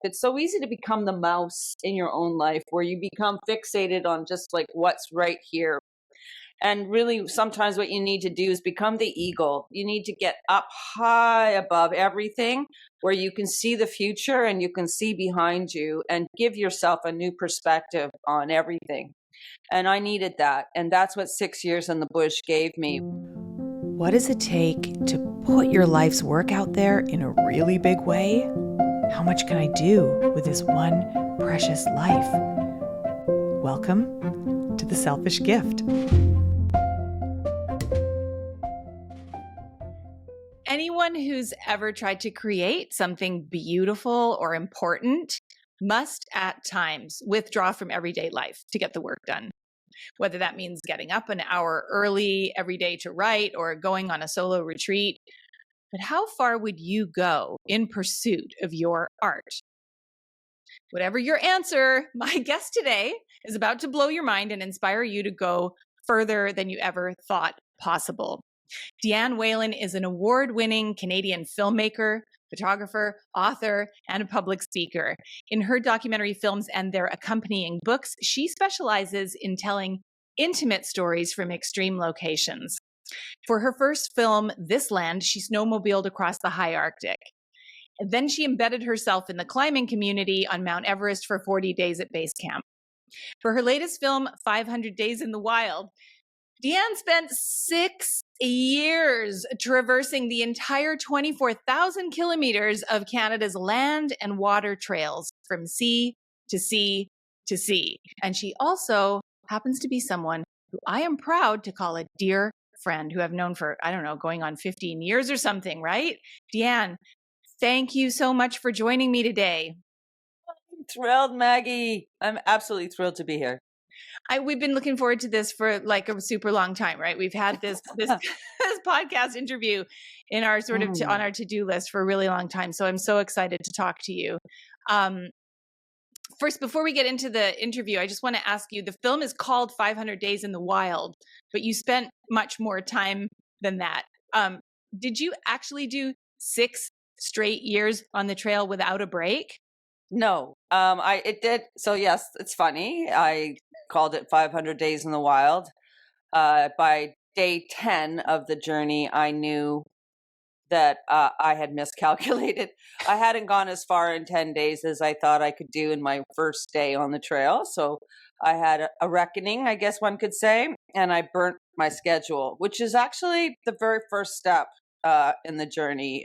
It's so easy to become the mouse in your own life where you become fixated on just like what's right here. And really, sometimes what you need to do is become the eagle. You need to get up high above everything where you can see the future and you can see behind you and give yourself a new perspective on everything. And I needed that. And that's what 6 years in the bush gave me. What does it take to put your life's work out there in a really big way? How much can I do with this one precious life? Welcome to The Selfish Gift. Anyone who's ever tried to create something beautiful or important must at times withdraw from everyday life to get the work done. Whether that means getting up an hour early every day to write or going on a solo retreat. But how far would you go in pursuit of your art? Whatever your answer, my guest today is about to blow your mind and inspire you to go further than you ever thought possible. Deanne Whalen is an award-winning Canadian filmmaker, photographer, author, and a public speaker. In her documentary films and their accompanying books, she specializes in telling intimate stories from extreme locations. For her first film, This Land, she snowmobiled across the high Arctic. And then she embedded herself in the climbing community on Mount Everest for 40 days at base camp. For her latest film, 500 Days in the Wild, Dianne spent 6 years traversing the entire 24,000 kilometers of Canada's land and water trails from sea to sea to sea. And she also happens to be someone who I am proud to call a dear friend who I've known for, I don't know, going on 15 years or something, right? Dianne, thank you so much for joining me today. I'm thrilled, Maggie. I'm absolutely thrilled to be here. We've been looking forward to this for like a super long time, right? We've had this this podcast interview in our sort of on our to-do list for a really long time. So I'm so excited to talk to you. First, before we get into the interview, I just want to ask you, the film is called 500 Days in the Wild, but you spent much more time than that. Did you actually do 6 straight years on the trail without a break? No, it did. So yes, it's funny. I called it 500 Days in the Wild. By day 10 of the journey, I knew that I had miscalculated. I hadn't gone as far in 10 days as I thought I could do in my first day on the trail. So I had a reckoning, I guess one could say, and I burnt my schedule, which is actually the very first step in the journey,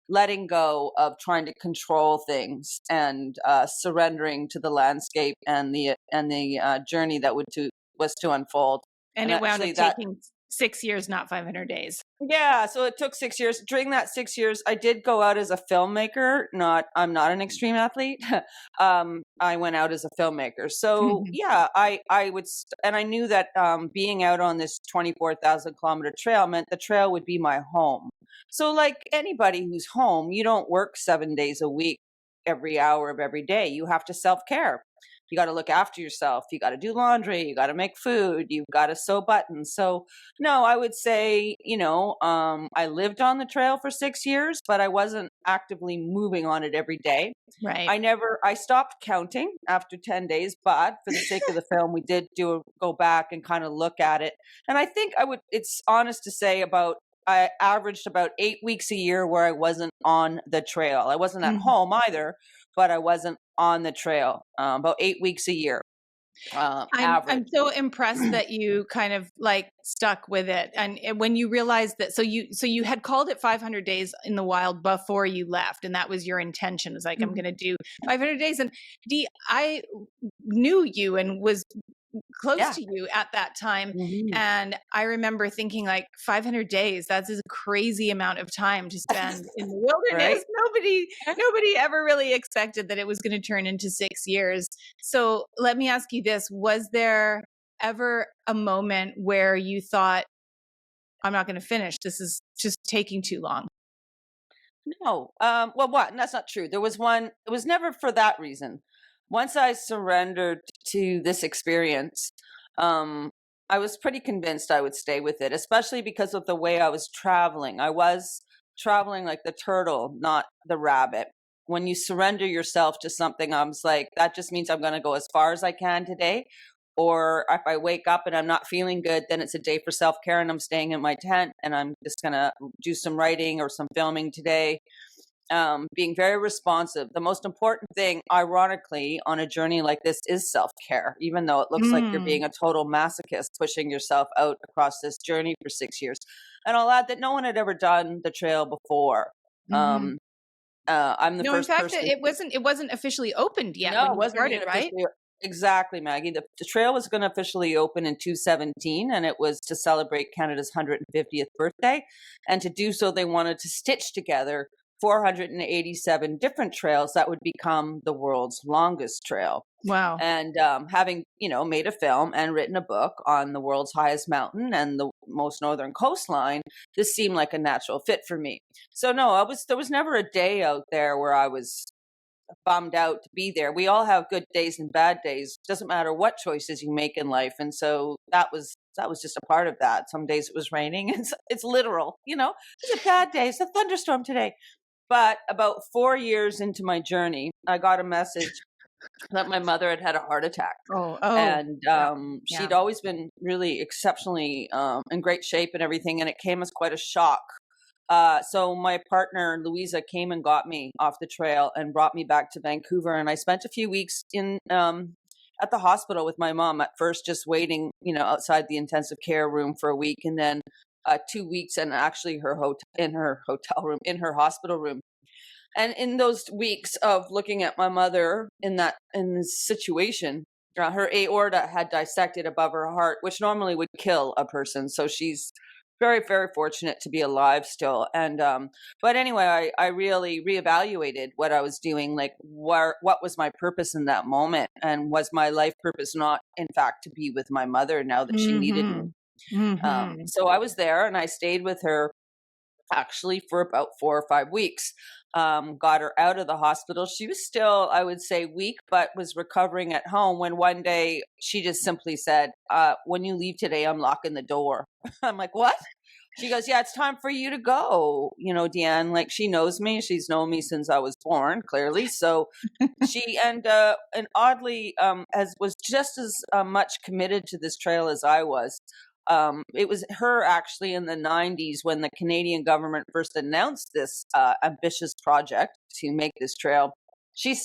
letting go of trying to control things and surrendering to the landscape and the journey that was to unfold. And it wound up taking 6 years, not 500 days. Yeah, so it took 6 years. During that 6 years, I did go out as a filmmaker. I'm not an extreme athlete. I went out as a filmmaker. So yeah, I would, and I knew that being out on this 24,000 kilometer trail meant the trail would be my home. So like anybody who's home, you don't work 7 days a week, every hour of every day. You have to self-care. You got to look after yourself. You got to do laundry. You got to make food. You've got to sew buttons. So no, I would say, I lived on the trail for 6 years, but I wasn't actively moving on it every day. Right. I stopped counting after 10 days, but for the sake of the film, we did go back and kind of look at it. And I think it's honest to say I averaged about 8 weeks a year where I wasn't on the trail. I wasn't at home either, but I wasn't on the trail, about 8 weeks a year. I'm so impressed that you kind of like stuck with it. And when you realized that, so you had called it 500 Days in the Wild before you left, and that was your intention. It was like, I'm going to do 500 days. And I knew you and was close to you at that time. And I remember thinking like 500 days, that's a crazy amount of time to spend in the wilderness. Right? Nobody ever really expected that it was going to turn into 6 years. So let me ask you this, was there ever a moment where you thought, I'm not going to finish, this is just taking too long? No. Well, what? That's not true. There was one, it was never for that reason. Once I surrendered to this experience, I was pretty convinced I would stay with it, especially because of the way I was traveling. I was traveling like the turtle, not the rabbit. when you surrender yourself to something, I was like, that just means I'm going to go as far as I can today. Or if I wake up and I'm not feeling good, then it's a day for self-care and I'm staying in my tent and I'm just going to do some writing or some filming today. Being very responsive. The most important thing, ironically, on a journey like this is self-care, even though it looks like you're being a total masochist, pushing yourself out across this journey for 6 years. And I'll add that no one had ever done the trail before. Mm-hmm. I'm the No, in first fact, person. it wasn't officially opened yet No, when it you wasn't started, even right? officially. Exactly, Maggie. The trail was going to officially open in 2017, and it was to celebrate Canada's 150th birthday. And to do so, they wanted to stitch together 487 different trails that would become the world's longest trail. Wow. And having, made a film and written a book on the world's highest mountain and the most northern coastline, this seemed like a natural fit for me. So no, there was never a day out there where I was bummed out to be there. We all have good days and bad days. Doesn't matter what choices you make in life. And so that was just a part of that. Some days it was raining. It's literal, it's a bad day. It's a thunderstorm today. But about 4 years into my journey, I got a message that my mother had had a heart attack. Oh, And yeah. she'd always been really exceptionally in great shape and everything. And it came as quite a shock. So my partner, Louisa, came and got me off the trail and brought me back to Vancouver. And I spent a few weeks at the hospital with my mom, at first just waiting, outside the intensive care room for a week. And then 2 weeks and actually in her hotel room, in her hospital room. And in those weeks of looking at my mother in this situation, her aorta had dissected above her heart, which normally would kill a person. So she's very, very fortunate to be alive still. And but anyway, I really reevaluated what I was doing, like what was my purpose in that moment, and was my life purpose not, in fact, to be with my mother now that she needed me. So I was there and I stayed with her actually for about 4 or 5 weeks. Got her out of the hospital. She was still, I would say, weak, but was recovering at home when one day she just simply said, when you leave today, I'm locking the door. I'm like, what? She goes, yeah, it's time for you to go. Dianne, like, she knows me. She's known me since I was born, clearly. So she, and oddly, as was just as much committed to this trail as I was. It was her actually in the 90s when the Canadian government first announced this ambitious project to make this trail. She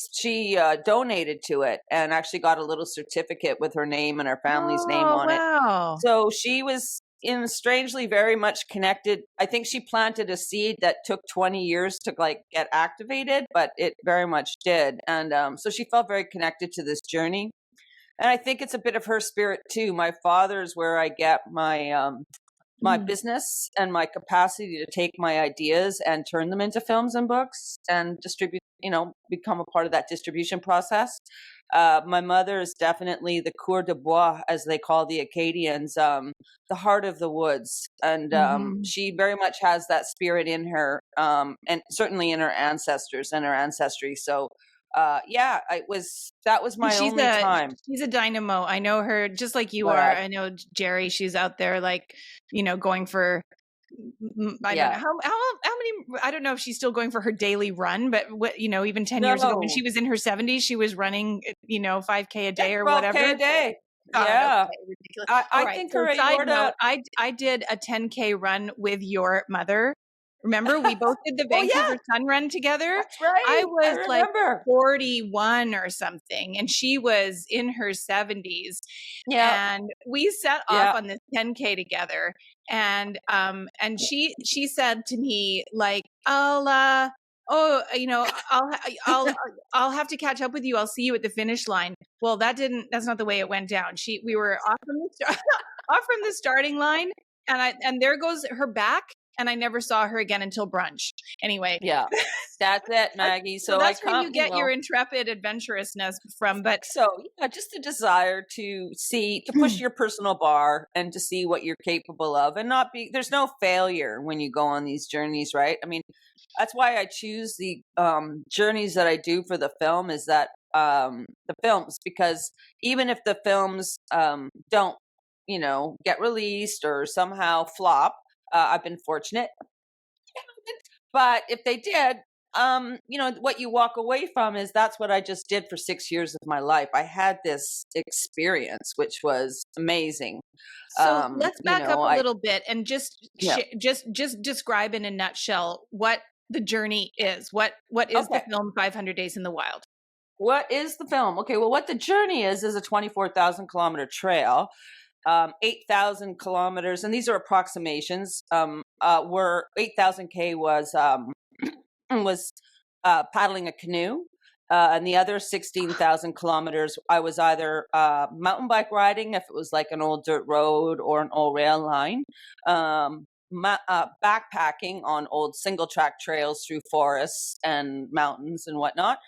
donated to it and actually got a little certificate with her name and her family's name Oh, on it. wow. So she was strangely very much connected. I think she planted a seed that took 20 years to get activated, but it very much did. And so she felt very connected to this journey. And I think it's a bit of her spirit too. My father's where I get my business and my capacity to take my ideas and turn them into films and books and distribute, become a part of that distribution process. My mother is definitely the coeur de bois, as they call the Acadians, the heart of the woods. And she very much has that spirit in her, and certainly in her ancestors and her ancestry. So that was my only time. She's a dynamo. I know her just like you are. But I know Jerry. She's out there going for. I don't know how many. I don't know if she's still going for her daily run, but even 10 years ago when she was in her 70s, she was running 5K a day or 12K whatever. a day. God, Yeah, okay, ridiculous. I think her side aorta. note, I did a 10K run with your mother. Remember, we both did the Vancouver Sun Run together. That's right. I was like remember. 41 or something, and she was in her 70s. Yeah. And we set off on this 10K together. And she said to me, like, I'll have to catch up with you. I'll see you at the finish line. Well, that's not the way it went down. We were off from the starting line, and there goes her back. And I never saw her again until brunch. Anyway. Yeah, that's it, Maggie. So that's where you get your intrepid adventurousness from. But just a desire to push your personal bar and to see what you're capable of, and there's no failure when you go on these journeys, right? I mean, that's why I choose the journeys that I do for the film, is that the films, because even if the films don't, get released or somehow flop, I've been fortunate. But if they did, what you walk away from is that's what I just did for 6 years of my life. I had this experience, which was amazing. So let's back up a I little bit and yeah. just describe in a nutshell what the journey is. What is the Okay. film 500 Days in the Wild? What is the film? Okay, well, what the journey is a 24,000 kilometer trail, 8,000 kilometers, and these are approximations. Were 8,000 k was paddling a canoe, and the other 16,000 kilometers, I was either mountain bike riding, if it was like an old dirt road or an old rail line, backpacking on old single track trails through forests and mountains and whatnot,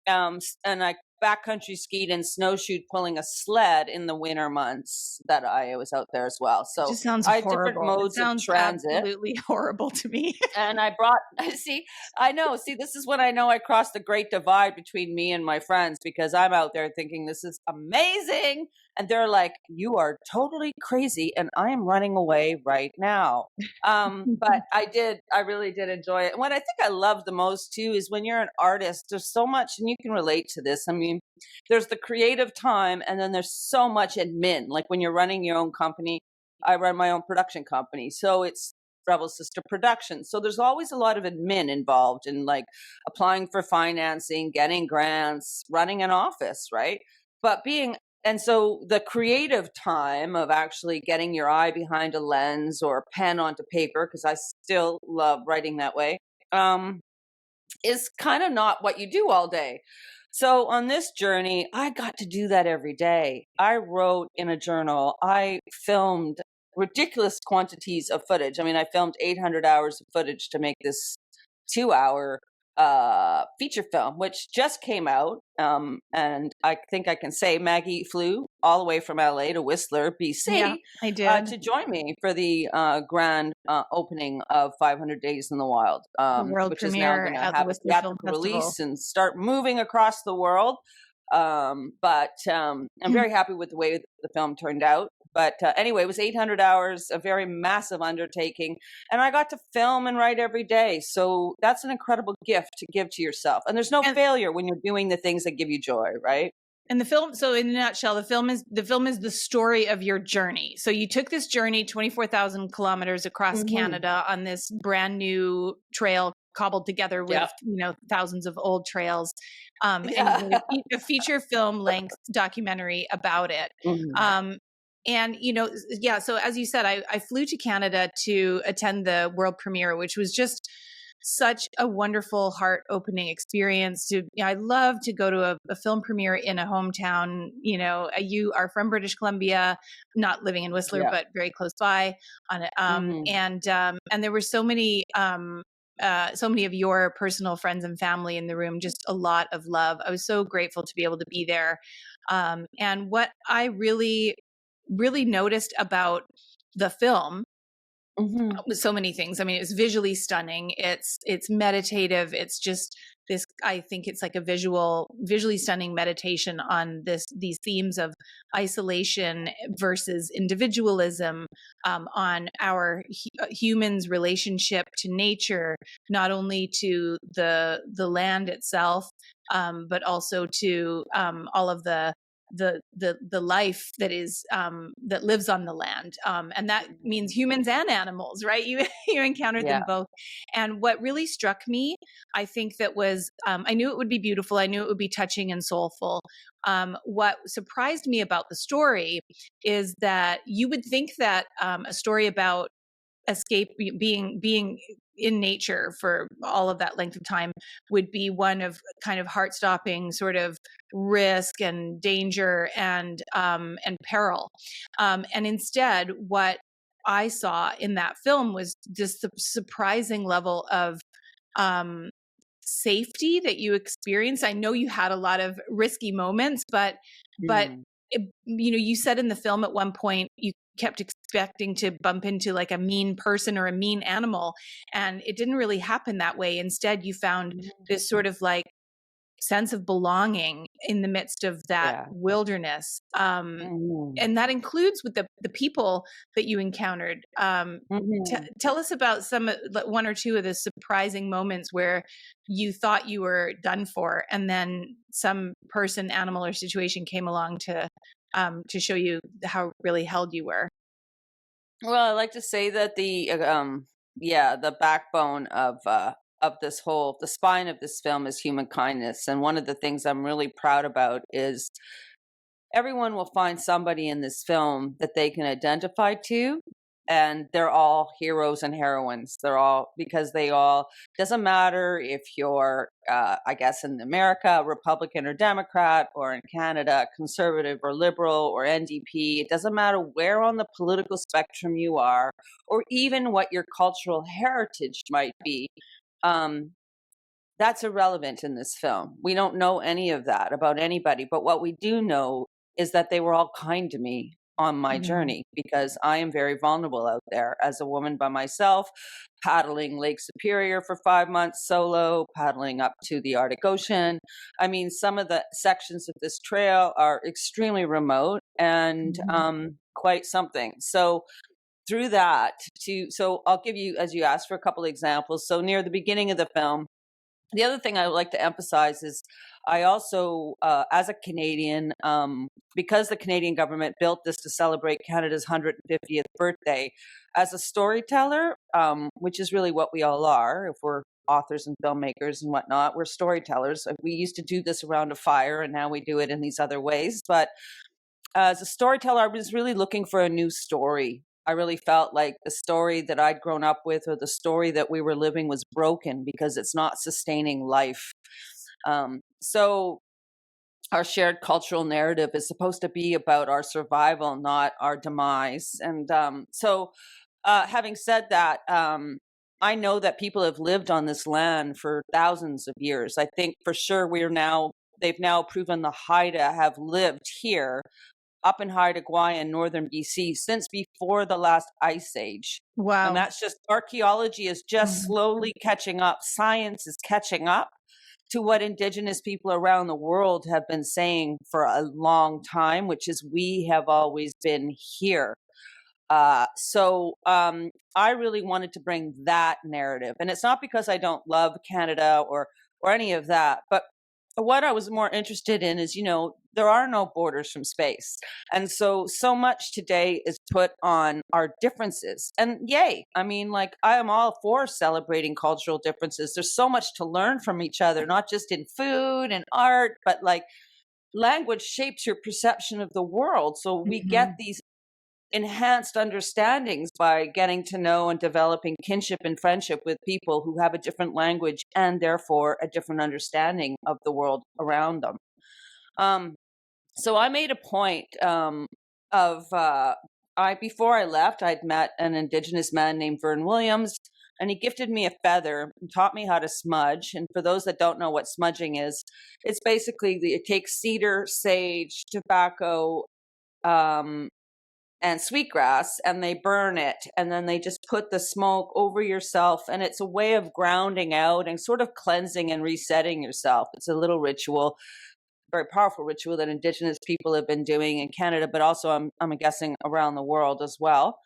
and I backcountry skied and snowshoed pulling a sled in the winter months that I was out there as well. It So just sounds I had different horrible. It modes of sounds transit. absolutely horrible to me. And I brought, see, I know, see, this is when I know I crossed the great divide between me and my friends, because I'm out there thinking this is amazing. And they're like, you are totally crazy. And I am running away right now. But I really did enjoy it. And what I think I love the most too is when you're an artist, there's so much, and you can relate to this. I mean, there's the creative time, and then there's so much admin. Like when you're running your own company, I run my own production company. So it's Rebel Sister Productions. So there's always a lot of admin involved in like applying for financing, getting grants, running an office, right? But and so the creative time of actually getting your eye behind a lens or a pen onto paper, because I still love writing that way, is kind of not what you do all day. So on this journey, I got to do that every day. I wrote in a journal. I filmed ridiculous quantities of footage. I mean, I filmed 800 hours of footage to make this 2 hour feature film, which just came out. And I think I can say Maggie flew all the way from LA to Whistler, Yeah, BC, I did. to join me for the grand opening of 500 Days in the Wild, The world which is now premiere going to at the have a Whistler Film theatrical Festival. release and start moving across the world. But I'm very happy with the way the film turned out. But anyway, it was 800 hours, a very massive undertaking. And I got to film and write every day. So that's an incredible gift to give to yourself. And there's no And failure when you're doing the things that give you joy, right? And the film, so in a nutshell, the film is the story of your journey. So you took this journey, 24,000 kilometers across Canada on this brand new trail cobbled together with, thousands of old trails, and you did a feature film length documentary about it. And, so as you said, I flew to Canada to attend the world premiere, which was just such a wonderful, heart-opening experience. I love to go to a film premiere in a hometown. You are from British Columbia, not living in Whistler, but very close by. And there were so many of your personal friends and family in the room. Just a lot of love. I was so grateful to be able to be there. And what I really noticed about the film with so many things. I mean, it's visually stunning. It's meditative. It's just this, I think it's like a visually stunning meditation on these themes of isolation versus individualism, on our humans' relationship to nature, not only to the land itself, but also to all of the life that is that lives on the land, and that means humans and animals, right? You encountered them both. And what really struck me, I think that was, I knew it would be beautiful, I knew it would be touching and soulful. What surprised me about the story is that you would think that a story about escape, being in nature for all of that length of time, would be one of kind of heart-stopping sort of risk and danger and peril. And instead, what I saw in that film was just the surprising level of safety that you experienced. I know you had a lot of risky moments, but you said in the film at one point you kept expecting to bump into like a mean person or a mean animal, and it didn't really happen that way. Instead, you found this sort of like sense of belonging in the midst of that Yeah. wilderness. Mhm. And that includes with the people that you encountered. Mhm. Tell us about one or two of the surprising moments where you thought you were done for, and then some person, animal, or situation came along to show you how really held you were. Well, I like to say that the backbone of the spine of this film is human kindness. And one of the things I'm really proud about is everyone will find somebody in this film that they can identify to, and they're all heroes and heroines. They're all, because they all, doesn't matter if you're I guess in America Republican or Democrat, or in Canada conservative or liberal or NDP. It doesn't matter where on the political spectrum you are, or even what your cultural heritage might be. um, that's irrelevant in this film. We don't know any of that about anybody, but what we do know is that they were all kind to me on my Mm. journey, because I am very vulnerable out there as a woman by myself, paddling Lake Superior for 5 months solo, paddling up to the Arctic Ocean. I mean, some of the sections of this trail are extremely remote and Mhm. quite something. So through that, so I'll give you, as you asked, for a couple of examples. So near the beginning of the film, the other thing I would like to emphasize is I also, as a Canadian, because the Canadian government built this to celebrate Canada's 150th birthday, as a storyteller, which is really what we all are, if we're authors and filmmakers and whatnot, we're storytellers. We used to do this around a fire, and now we do it in these other ways. But as a storyteller, I was really looking for a new story. I really felt like the story that I'd grown up with, or the story that we were living, was broken because it's not sustaining life. So our shared cultural narrative is supposed to be about our survival, not our demise. And having said that, I know that people have lived on this land for thousands of years. I think for sure they've now proven the Haida have lived here up in Haida Gwaii in northern BC since before the last ice age. And Wow. that's just, archaeology is just Mhm. slowly catching up. Science is catching up to what Indigenous people around the world have been saying for a long time, which is, we have always been here. I really wanted to bring that narrative, and it's not because I don't love Canada or any of that, but what I was more interested in is, there are no borders from space, and so much today is put on our differences, and yay! I mean, like, I am all for celebrating cultural differences. There's so much to learn from each other, not just in food and art, but like language shapes your perception of the world. So we get Mhm. these enhanced understandings by getting to know and developing kinship and friendship with people who have a different language and therefore a different understanding of the world around them. Um, so I made a point of I before I left, I'd met an Indigenous man named Vern Williams, and he gifted me a feather and taught me how to smudge. And for those that don't know what smudging is, it's basically it takes cedar, sage, tobacco, um, and sweetgrass, and they burn it, and then they just put the smoke over yourself, and it's a way of grounding out and sort of cleansing and resetting yourself. It's a little ritual, very powerful ritual that Indigenous people have been doing in Canada, but also I'm guessing around the world as well.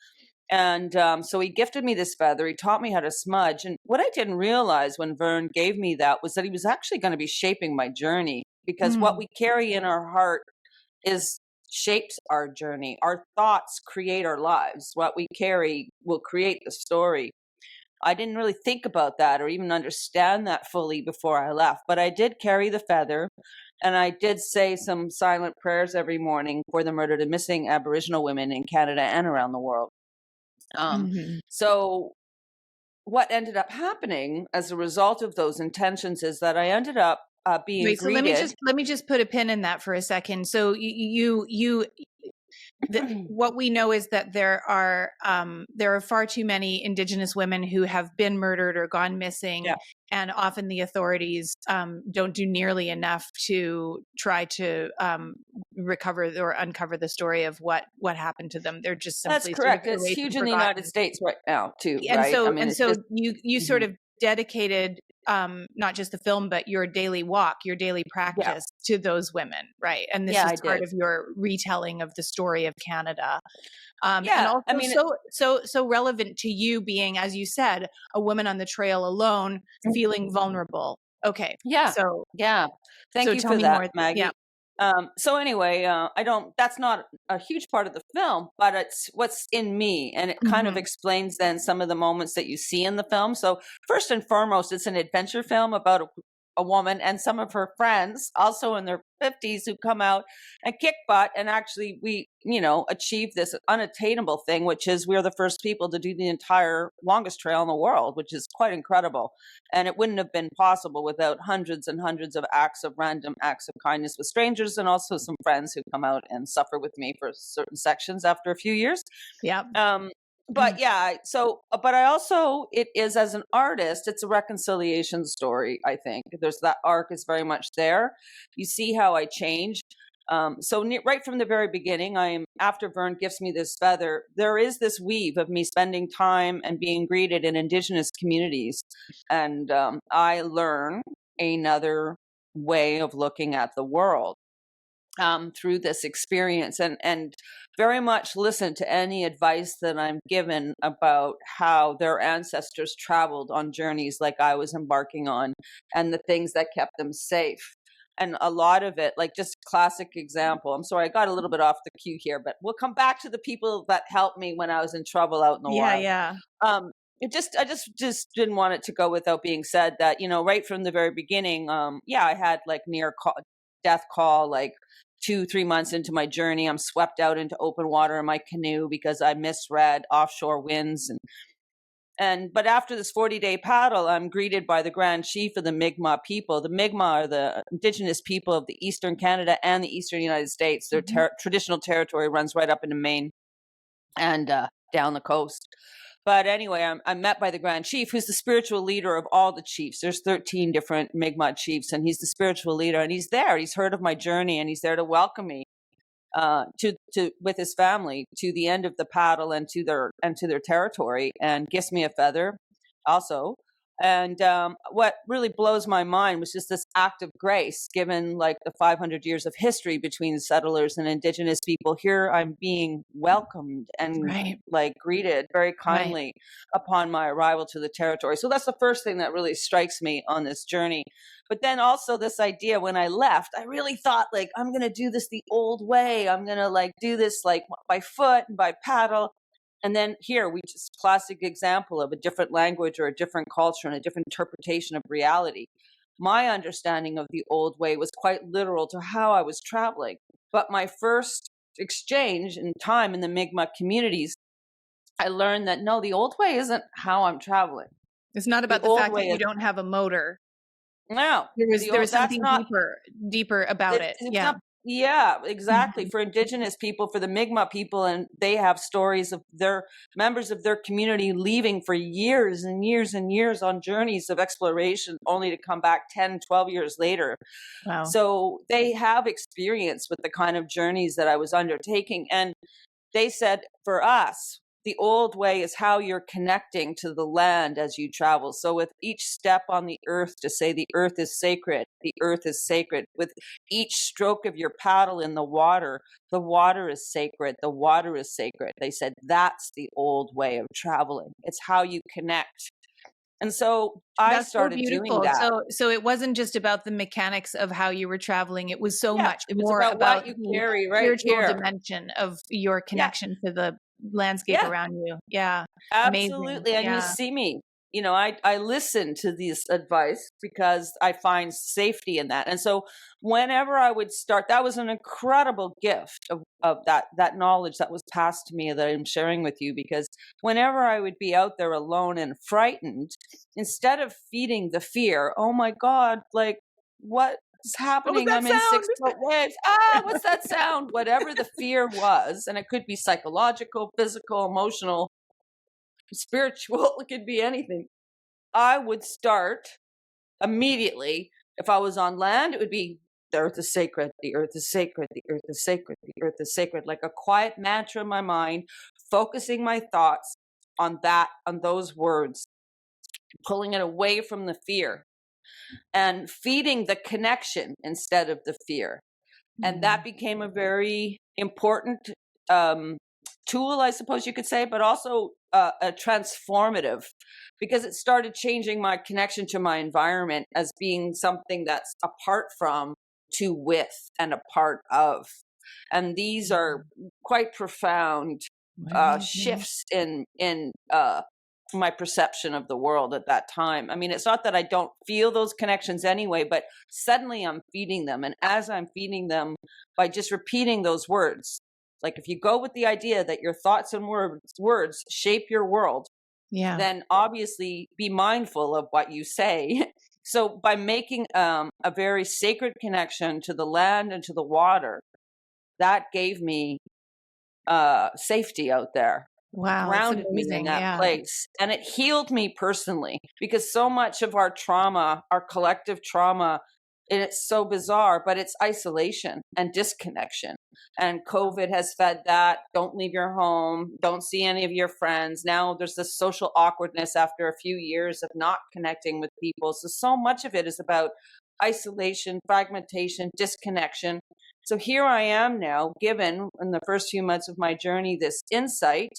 And so he gifted me this feather. He taught me how to smudge. And what I didn't realize when Vern gave me that was that he was actually going to be shaping my journey, because what Mm. we carry in our heart is shapes our journey. Our thoughts create our lives. What we carry will create the story. I didn't really think about that or even understand that fully before I left, but I did carry the feather, and I did say some silent prayers every morning for the murdered and missing Aboriginal women in Canada and around the world. Um, Mhm. so what ended up happening as a result of those intentions is that I ended up being Wait, so let me greeted. just put a pin in that for a second. So what we know is that there are far too many Indigenous women who have been murdered or gone missing, Yeah, and often the authorities don't do nearly enough to try to recover or uncover the story of what happened to them. They're just that's simply sort of correct. It's erased huge and in the United forgotten. States right now too, And right? I so mean, and it's so just you sort mhm. of dedicated not just the film, but your daily walk, your daily Yeah. practice to those women, right? And this Yeah, is I part did. of your retelling of the story of Canada, and Yeah. I also mean, so relevant to you being, as you said, a woman on the trail alone, feeling vulnerable. Okay, yeah. so Yeah. Thank you tell for me that, more. Yeah. Maggie. So anyway, that's not a huge part of the film, but it's what's in me. And it kind of Hmm. explains then some of the moments that you see in the film. So first and foremost, it's an adventure film about a woman and some of her friends, also in their 50s, who come out and kick butt. And actually we, achieve this unattainable thing, which is we're the first people to do the entire longest trail in the world, which is quite incredible. And it wouldn't have been possible without hundreds and hundreds of random acts of kindness with strangers, and also some friends who come out and suffer with me for certain sections after a few years. Yeah. Um, but yeah, but I also, it is, as an artist, it's a reconciliation story. I think there's that arc is very much there. You see how I change. Right from the very beginning, after Vern gives me this feather, there is this weave of me spending time and being greeted in Indigenous communities. And I learn another way of looking at the world through this experience, and very much listen to any advice that I'm given about how their ancestors traveled on journeys like I was embarking on, and the things that kept them safe. And a lot of it, like just classic example. I'm sorry, I got a little bit off the cue here, but we'll come back to the people that helped me when I was in trouble out in the Yeah. wild. Yeah. I just didn't want it to go without being said that, right from the very beginning, I had like death call, like 2-3 months into my journey. I'm swept out into open water in my canoe because I misread offshore winds. But after this 40-day paddle, I'm greeted by the Grand Chief of the Mi'kmaq people. The Mi'kmaq are the indigenous people of the Eastern Canada and the Eastern United States. Their traditional territory runs right up into Maine and down the coast. But anyway, I'm met by the Grand Chief, who's the spiritual leader of all the chiefs. There's 13 different Mi'kmaq chiefs, and he's the spiritual leader. And he's there. He's heard of my journey, and he's there to welcome me to with his family to the end of the paddle and to their territory, and gives me a feather, also. And what really blows my mind was just this act of grace, given like the 500 years of history between settlers and Indigenous people. Here I'm being welcomed and Right. like greeted very Right. kindly upon my arrival to the territory. So that's the first thing that really strikes me on this journey. But then also this idea, when I left, I really thought like, I'm going to do this the old way. I'm going to like do this like by foot and by paddle. And then here we just classic example of a different language or a different culture and a different interpretation of reality. My understanding of the old way was quite literal to how I was traveling. But my first exchange in time in the Mi'kmaq communities, I learned that no, the old way isn't how I'm traveling. It's not The about the old fact that way you is don't have a motor. no, There was that's something not. deeper about it. It's Yeah. not, yeah, exactly. Mhm. For Indigenous people, for the Mi'kmaq people, and they have stories of their members of their community leaving for years and years and years on journeys of exploration, only to come back 10, 12 years later. Wow. So they have experience with the kind of journeys that I was undertaking. And they said, for us, the old way is how you're connecting to the land as you travel. So with each step on the earth, to say the earth is sacred, the earth is sacred. With each stroke of your paddle in the water is sacred, the water is sacred. They said that's the old way of traveling. It's how you connect. And so I That's so started doing beautiful. that. So it wasn't just about the mechanics of how you were traveling. It was so Yeah, much it was more about what about you the carry right spiritual here. dimension of your Yeah, connection to the landscape yeah. around you. Yeah. Amazing. Absolutely. And you Yeah. see me, I listen to this advice because I find safety in that. And so whenever I would start, that was an incredible gift of that knowledge that was passed to me that I'm sharing with you, because whenever I would be out there alone and frightened, instead of feeding the fear, oh my God, like what is What was happening? that I'm in sound? 6 foot waves. What's that sound? Whatever the fear was, and it could be psychological, physical, emotional, spiritual, it could be anything. I would start immediately. If I was on land, it would be the earth is sacred, the earth is sacred, the earth is sacred, the earth is sacred, like a quiet mantra in my mind, focusing my thoughts on those words, pulling it away from the fear. and feeding the connection instead of the fear. And that became a very important um, tool, I suppose you could say, but also a transformative, because it started changing my connection to my environment as being something that's apart from, to with, and a part of. And these are quite profound shifts in my perception of the world at that time. I mean, it's not that I don't feel those connections anyway, but suddenly I'm feeding them. And as I'm feeding them by just repeating those words, like if you go with the idea that your thoughts and words shape your world, then obviously be mindful of what you say. So by making a very sacred connection to the land and to the water, that gave me safety out there. Wow, it's Grounded me in amazing. that Yeah. place. And it healed me personally, because so much of our trauma, our collective trauma, and it's so bizarre, but it's isolation and disconnection. And COVID has fed that. Don't leave your home. Don't see any of your friends. Now there's this social awkwardness after a few years of not connecting with people. So much of it is about isolation, fragmentation, disconnection. So here I am now, given in the first few months of my journey, this insight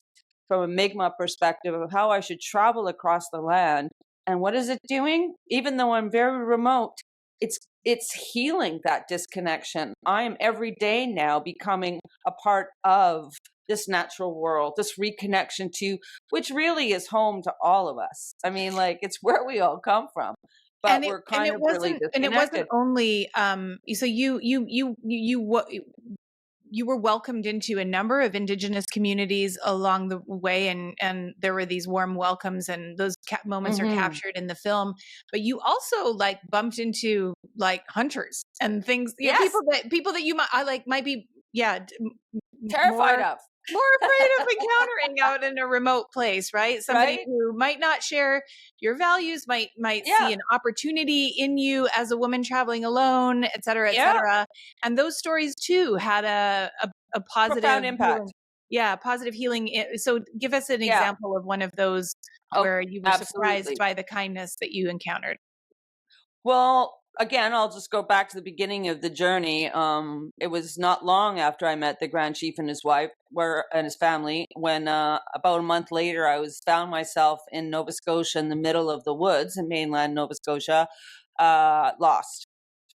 from a Mi'kmaq perspective of how I should travel across the land. And what is it doing? Even though I'm very remote, it's healing that disconnection. I am every day now becoming a part of this natural world, this reconnection to, which really is home to all of us. I mean, like, it's where we all come from, but we're kind of really it wasn't disconnected. only so you were welcomed into a number of Indigenous communities along the way, and there were these warm welcomes, and those moments are captured in the film. But you also like bumped into like hunters and things, you know, Yes, people that you might be terrified more of, afraid of encountering out in a remote place, right? Somebody right? who might not share your values, might Yeah, see an opportunity in you as a woman traveling alone, et cetera, et yeah, cetera. And those stories too had a profound positive impact. healing. Yeah, positive healing. So give us an Yeah. example of one of those Oh, where you were surprised absolutely. by the kindness that you encountered. Well, again, I'll just go back to the beginning of the journey. It was not long after I met the Grand Chief and his wife, and his family, when about a month later, I found myself in Nova Scotia, in the middle of the woods in mainland Nova Scotia, lost.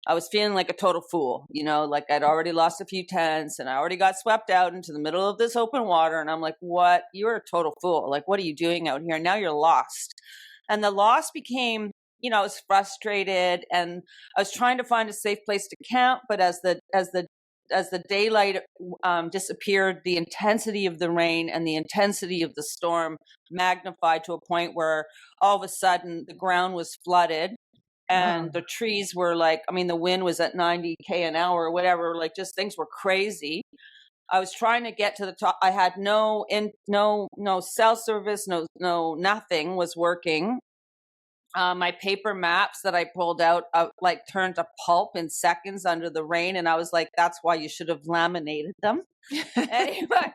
I was feeling like a total fool, like I'd already lost a few tents and I already got swept out into the middle of this open water. And I'm like, what? You're a total fool. Like, what are you doing out here? Now you're lost. And the loss became, I was frustrated and I was trying to find a safe place to camp. But as the daylight disappeared, the intensity of the rain and the intensity of the storm magnified to a point where all of a sudden the ground was flooded, and the trees were like, I mean, the wind was at 90K an hour or whatever, like just things were crazy. I was trying to get to the top. I had no cell service, no nothing was working. My paper maps that I pulled out like turned to pulp in seconds under the rain, and I was like, that's why you should have laminated them. Anyway,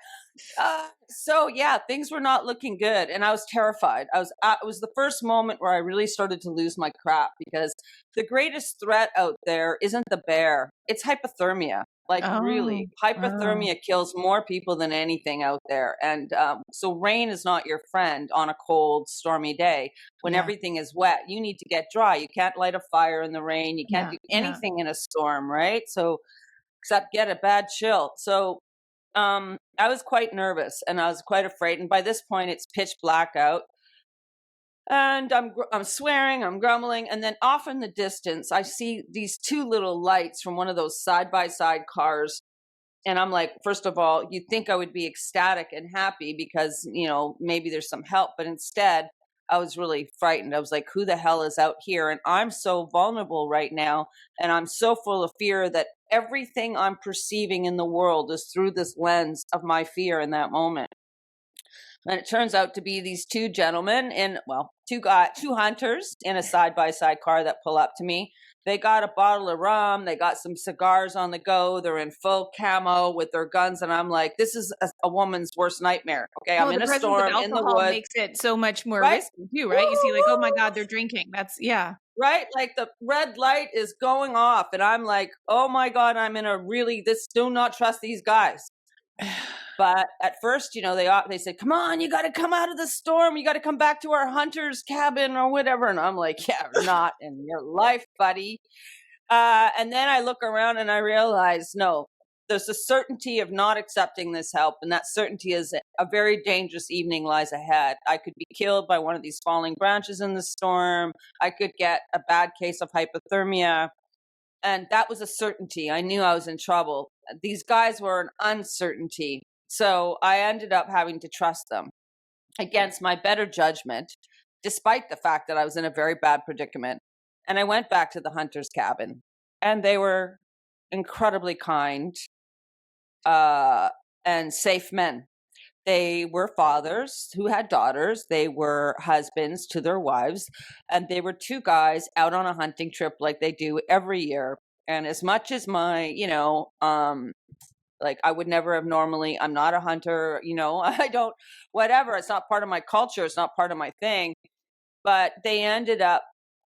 so yeah, things were not looking good, and I was terrified. It was the first moment where I really started to lose my crap, because the greatest threat out there isn't the bear; it's hypothermia. Like, really, Wow. hypothermia kills more people than anything out there. And so rain is not your friend on a cold, stormy day when Yeah. everything is wet. You need to get dry. You can't light a fire in the rain. You can't Yeah. do Yeah. anything in a storm, right? So except get a bad chill. So I was quite nervous and I was quite afraid. And by this point, it's pitch black out. And I'm swearing, I'm grumbling, and then off in the distance, I see these two little lights from one of those side by side cars. And I'm like, first of all, you'd think I would be ecstatic and happy because maybe there's some help, but instead, I was really frightened. I was like, who the hell is out here? And I'm so vulnerable right now, and I'm so full of fear that everything I'm perceiving in the world is through this lens of my fear in that moment. And it turns out to be these two gentlemen two hunters in a side by side car that pull up to me. They got a bottle of rum. They got some cigars on the go. They're in full camo with their guns. And I'm like, this is a woman's worst nightmare. Okay. I'm Well, the in a presence of storm in the alcohol woods, makes it so much more right? risky too, right? You see, like, oh my Woo! God, they're drinking. That's yeah. Right? Like the red light is going off. And I'm like, oh my God, I'm in a really, do not trust these guys. But at first, they said, come on, you got to come out of the storm. You got to come back to our hunter's cabin or whatever. And I'm like, yeah, not in your life, buddy. And then I look around and I realize, no, there's a certainty of not accepting this help. And that certainty is a very dangerous evening lies ahead. I could be killed by one of these falling branches in the storm. I could get a bad case of hypothermia. And that was a certainty. I knew I was in trouble. These guys were an uncertainty. So I ended up having to trust them against my better judgment, despite the fact that I was in a very bad predicament. And I went back to the hunter's cabin, and they were incredibly kind and safe men. They were fathers who had daughters. They were husbands to their wives. And they were two guys out on a hunting trip like they do every year. And as much as like I would never have normally, I'm not a hunter, I don't, whatever. It's not part of my culture. It's not part of my thing. But they ended up,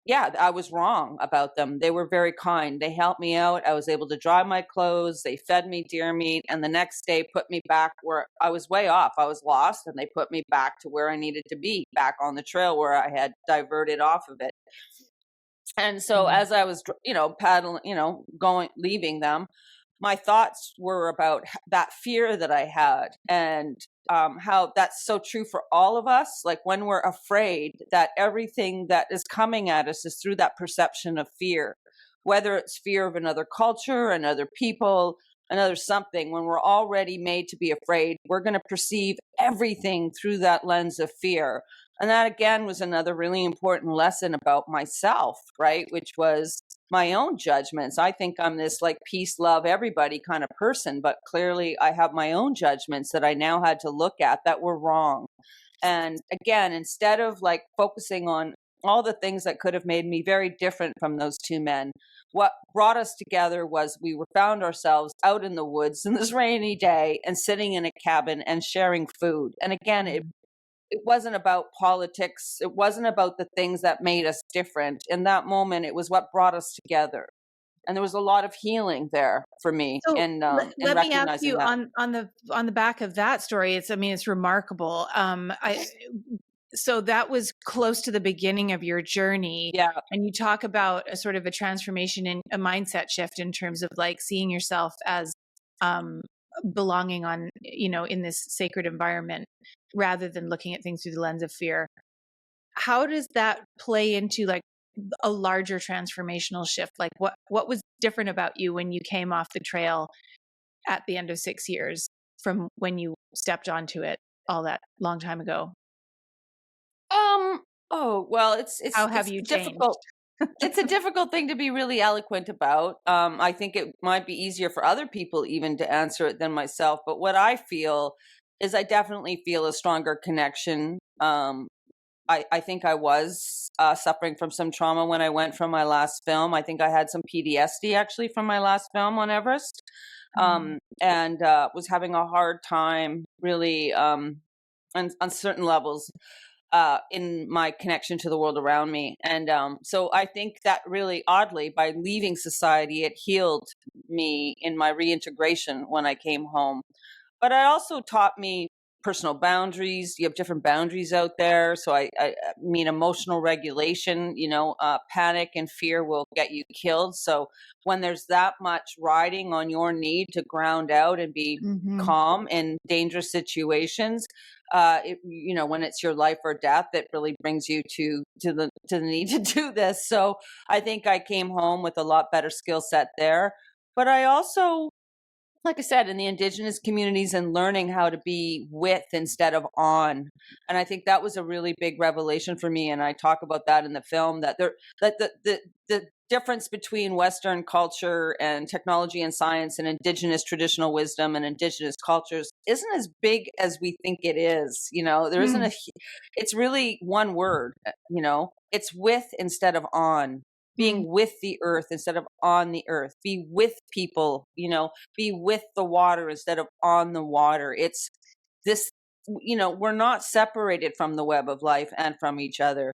yeah, I was wrong about them. They were very kind. They helped me out. I was able to dry my clothes. They fed me deer meat. And the next day put me back where I was way off. I was lost. And they put me back to where I needed to be, back on the trail where I had diverted off of it. And so as I was, paddling, leaving them, my thoughts were about that fear that I had, and how that's so true for all of us. Like when we're afraid, that everything that is coming at us is through that perception of fear, whether it's fear of another culture, another people, another something. When we're already made to be afraid, we're going to perceive everything through that lens of fear. And that again was another really important lesson about myself, right? Which was my own judgments. I think I'm this like peace, love, everybody kind of person, but clearly I have my own judgments that I now had to look at that were wrong. And again, instead of like focusing on all the things that could have made me very different from those two men, what brought us together was we were found ourselves out in the woods in this rainy day and sitting in a cabin and sharing food. And again, it wasn't about politics. It wasn't about the things that made us different. In that moment, it was what brought us together. And there was a lot of healing there for me So in let me ask recognizing you that. on the back of that story. It's remarkable. So that was close to the beginning of your journey. Yeah. And you talk about a sort of a transformation in a mindset shift in terms of like seeing yourself as belonging on, in this sacred environment rather than looking at things through the lens of fear. How does that play into like a larger transformational shift? Like what was different about you when you came off the trail at the end of 6 years from when you stepped onto it all that long time ago? Oh, well, it's How have it's you changed? difficult. It's a difficult thing to be really eloquent about. I think it might be easier for other people even to answer it than myself. But what I feel is I definitely feel a stronger connection. I think I was suffering from some trauma when I went from my last film. I think I had some PTSD actually from my last film on Everest, and was having a hard time really on certain levels in my connection to the world around me. And so I think that really oddly, by leaving society, it healed me in my reintegration when I came home. But it also taught me personal boundaries. You have different boundaries out there. So I mean, emotional regulation, panic and fear will get you killed. So when there's that much riding on your need to ground out and be calm in dangerous situations, when it's your life or death, it really brings you to the need to do this. So I think I came home with a lot better skill set there. But I also, like I said, in the indigenous communities and learning how to be with instead of on. And I think that was a really big revelation for me. And I talk about that in the film, that the difference between Western culture and technology and science and indigenous traditional wisdom and indigenous cultures isn't as big as we think it is. There isn't it's really one word, it's with instead of on. Mm. being with the earth instead of on the earth, be with people, be with the water instead of on the water. It's this, we're not separated from the web of life and from each other.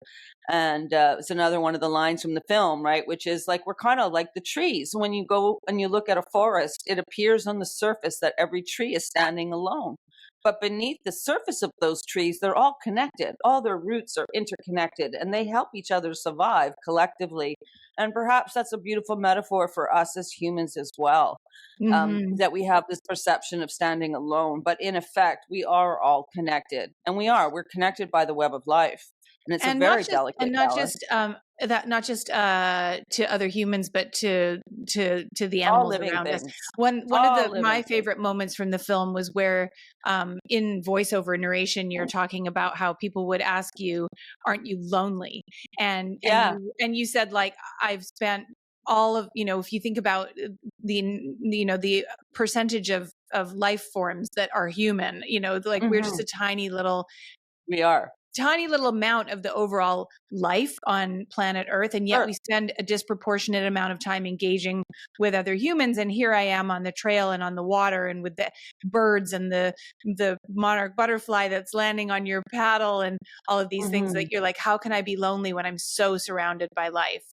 And it's another one of the lines from the film, right? Which is like, we're kind of like the trees. When you go and you look at a forest, it appears on the surface that every tree is standing alone. But beneath the surface of those trees, they're all connected. All their roots are interconnected and they help each other survive collectively. And perhaps that's a beautiful metaphor for us as humans as well, Hmm. that we have this perception of standing alone. But in effect, we are all connected. And we're connected by the web of life. And it's a And very delicate not balance. just that not just to other humans, but to the All animals living around us. things, One of all my living things. favorite moments from the film was where in voiceover narration you're talking about how people would ask you, "Aren't you lonely?" Yeah. And you said, like, I've spent all of, if you think about the percentage of life forms that are human, like we're just Hmm. a We are. tiny little amount of the overall life on planet Earth, and yet we Earth. spend a disproportionate amount of time engaging with other humans. And here I am on the trail and on the water and with the birds and the monarch butterfly that's landing on your paddle and all of these things Hmm. that you're like, how can I be lonely when I'm so surrounded by life?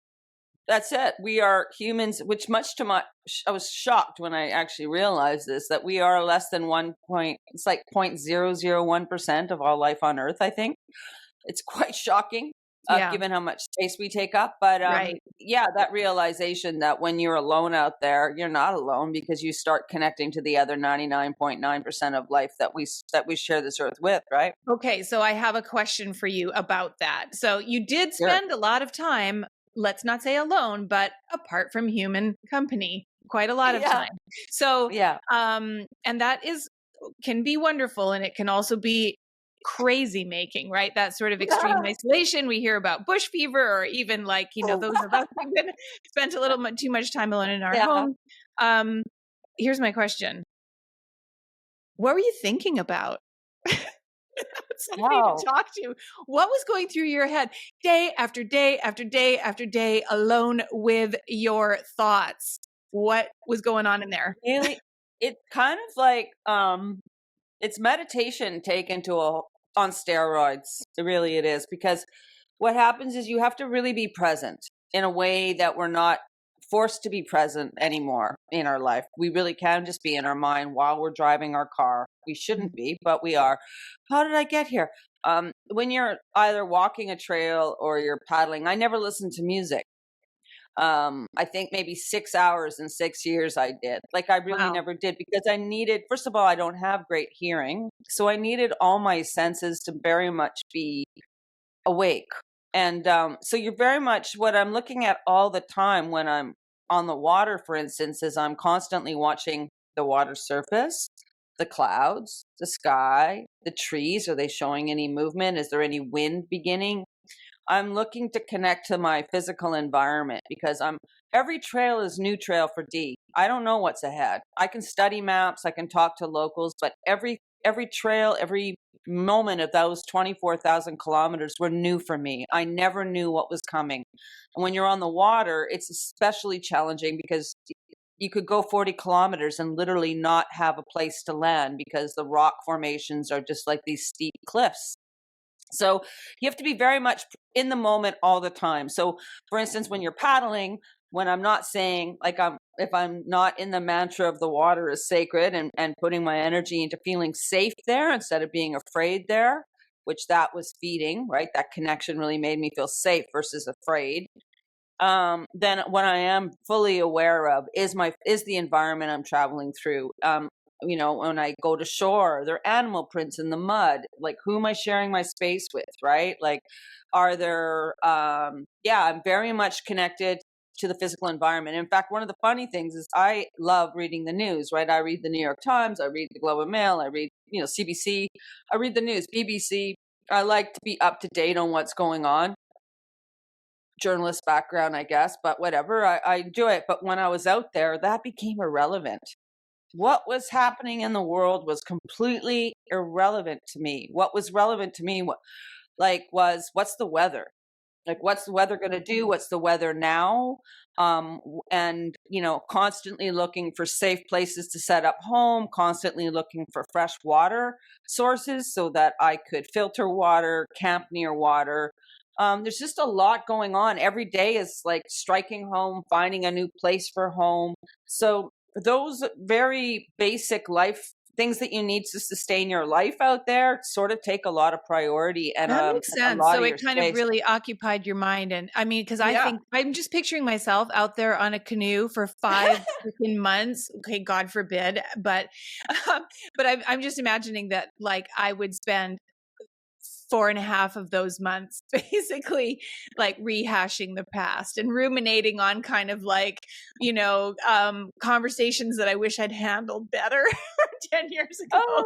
That's it. We are humans, which much to my, I was shocked when I actually realized this, that we are less than it's like 0.001% of all life on Earth, I think. It's quite shocking, Yeah, given how much space we take up. But right. yeah, that realization that when you're alone out there, you're not alone because you start connecting to the other 99.9% of life that we share this Earth with, right? Okay, so I have a question for you about that. So you did Sure. spend a lot of time, let's not say alone, but apart from human company, quite a lot of Yeah. time. So, Yeah. and that can be wonderful, and it can also be crazy making, right? That sort of extreme isolation. We hear about bush fever, or even like, Oh. those of us who've been spent a little too much time alone in our Yeah. home. Um, Here's my question. What were you thinking about? Somebody to Wow. talk to. What was going through your head day after day after day after day alone with your thoughts? What was going on in there? Really, it's kind of like it's meditation taken on steroids. It is, because what happens is you have to really be present in a way that we're not forced to be present anymore in our life. We really can just be in our mind while we're driving our car. We shouldn't be, but we are. How did I get here? When you're either walking a trail or you're paddling, I never listen to music. I think maybe 6 hours in 6 years I did. Like, I really Wow. never did, because I needed, first of all, I don't have great hearing. So I needed all my senses to very much be awake. And so you're very much, what I'm looking at all the time when I'm on the water, for instance, is I'm constantly watching the water surface, the clouds, the sky, the trees. Are they showing any movement? Is there any wind beginning? I'm looking to connect to my physical environment, because every trail is new trail for D. I don't know what's ahead. I can study maps, I can talk to locals, but every trail, every moment of those 24,000 kilometers were new for me. I never knew what was coming. And when you're on the water, it's especially challenging, because you could go 40 kilometers and literally not have a place to land, because the rock formations are just like these steep cliffs. So you have to be very much in the moment all the time. So, for instance, when you're paddling, when I'm not saying, like, if I'm not in the mantra of the water is sacred, and putting my energy into feeling safe there instead of being afraid there, which that was feeding, right? That connection really made me feel safe versus afraid. Then what I am fully aware of is the environment I'm traveling through. When I go to shore, there are animal prints in the mud. Like, who am I sharing my space with, right? Like, are there? Yeah, I'm very much connected to the physical environment. In fact, one of the funny things is I love reading the news, right? I read the New York Times, I read the Globe and Mail, I read, CBC, I read the news, BBC. I like to be up to date on what's going on. Journalist background, I guess, but whatever. I enjoy it. But when I was out there, that became irrelevant. What was happening in the world was completely irrelevant to me. What was relevant to me, was what's the weather? Like, what's the weather going to do? What's the weather now? And, constantly looking for safe places to set up home, constantly looking for fresh water sources so that I could filter water, camp near water. There's just a lot going on. Every day is like striking home, finding a new place for home. So those very basic life things that you need to sustain your life out there sort of take a lot of priority and That makes a sense. lot So of it your kind of space. really occupied your mind. And I mean, because I Yeah. think I'm just picturing myself out there on a canoe for 5 freaking months. Okay, God forbid. But I'm just imagining that like I would spend 4.5 of those months basically like rehashing the past and ruminating on kind of like, conversations that I wish I'd handled better 10 years ago. Oh,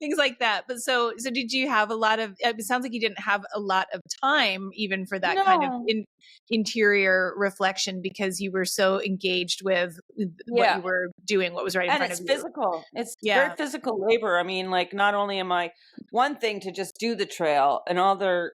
Things like that. But so did you have a lot of, it sounds like you didn't have a lot of time even for that kind of no. interior reflection because you were so engaged with what Yeah. you were doing, what was right in And front it's of you. physical. It's very Yeah. physical labor. I mean, like, not only am I one thing to just do the trail, and other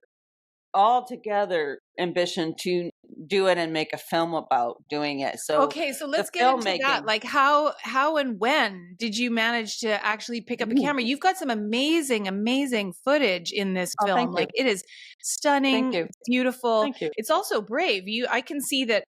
altogether ambition to do it and make a film about doing it. So Okay, so the let's get into that. filmmaking. Like how and when did you manage to actually pick up a Mhm. camera? You've got some amazing footage in this Oh, film. thank you. Like it is Thank stunning, you. it's beautiful. Thank you. It's also brave. I can see that,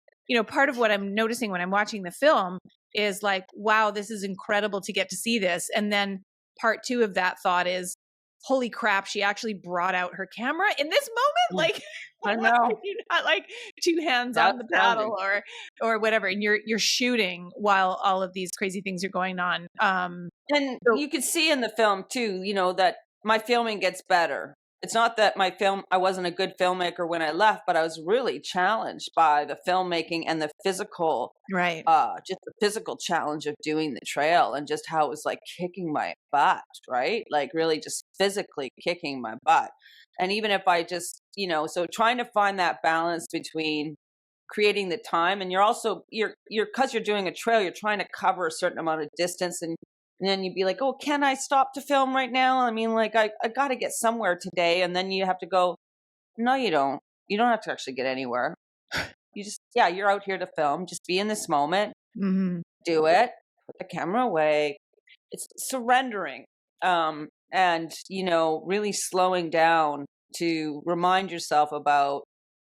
part of what I'm noticing when I'm watching the film is like, wow, this is incredible to get to see this. And then part 2 of that thought is, holy crap, she actually brought out her camera in this moment. Mm. Like, I why know. are you not like 2 hands on That's the challenging. paddle or whatever, and you're shooting while all of these crazy things are going on. And So you could see in the film too, that my filming gets better. It's not that I wasn't a good filmmaker when I left, but I was really challenged by the filmmaking and the physical, right. just the physical challenge of doing the trail and just how it was like kicking my butt, right? Like really just physically kicking my butt. And even if I just, so trying to find that balance between creating the time, and you're because you're doing a trail, you're trying to cover a certain amount of distance, and then you'd be like, oh, can I stop to film right now? I mean, like I got to get somewhere today. And then you have to go, no, you don't have to actually get anywhere. You just, yeah, you're out here to film, just be in this moment, Hmm. do it, put the camera away. It's surrendering, and really slowing down to remind yourself about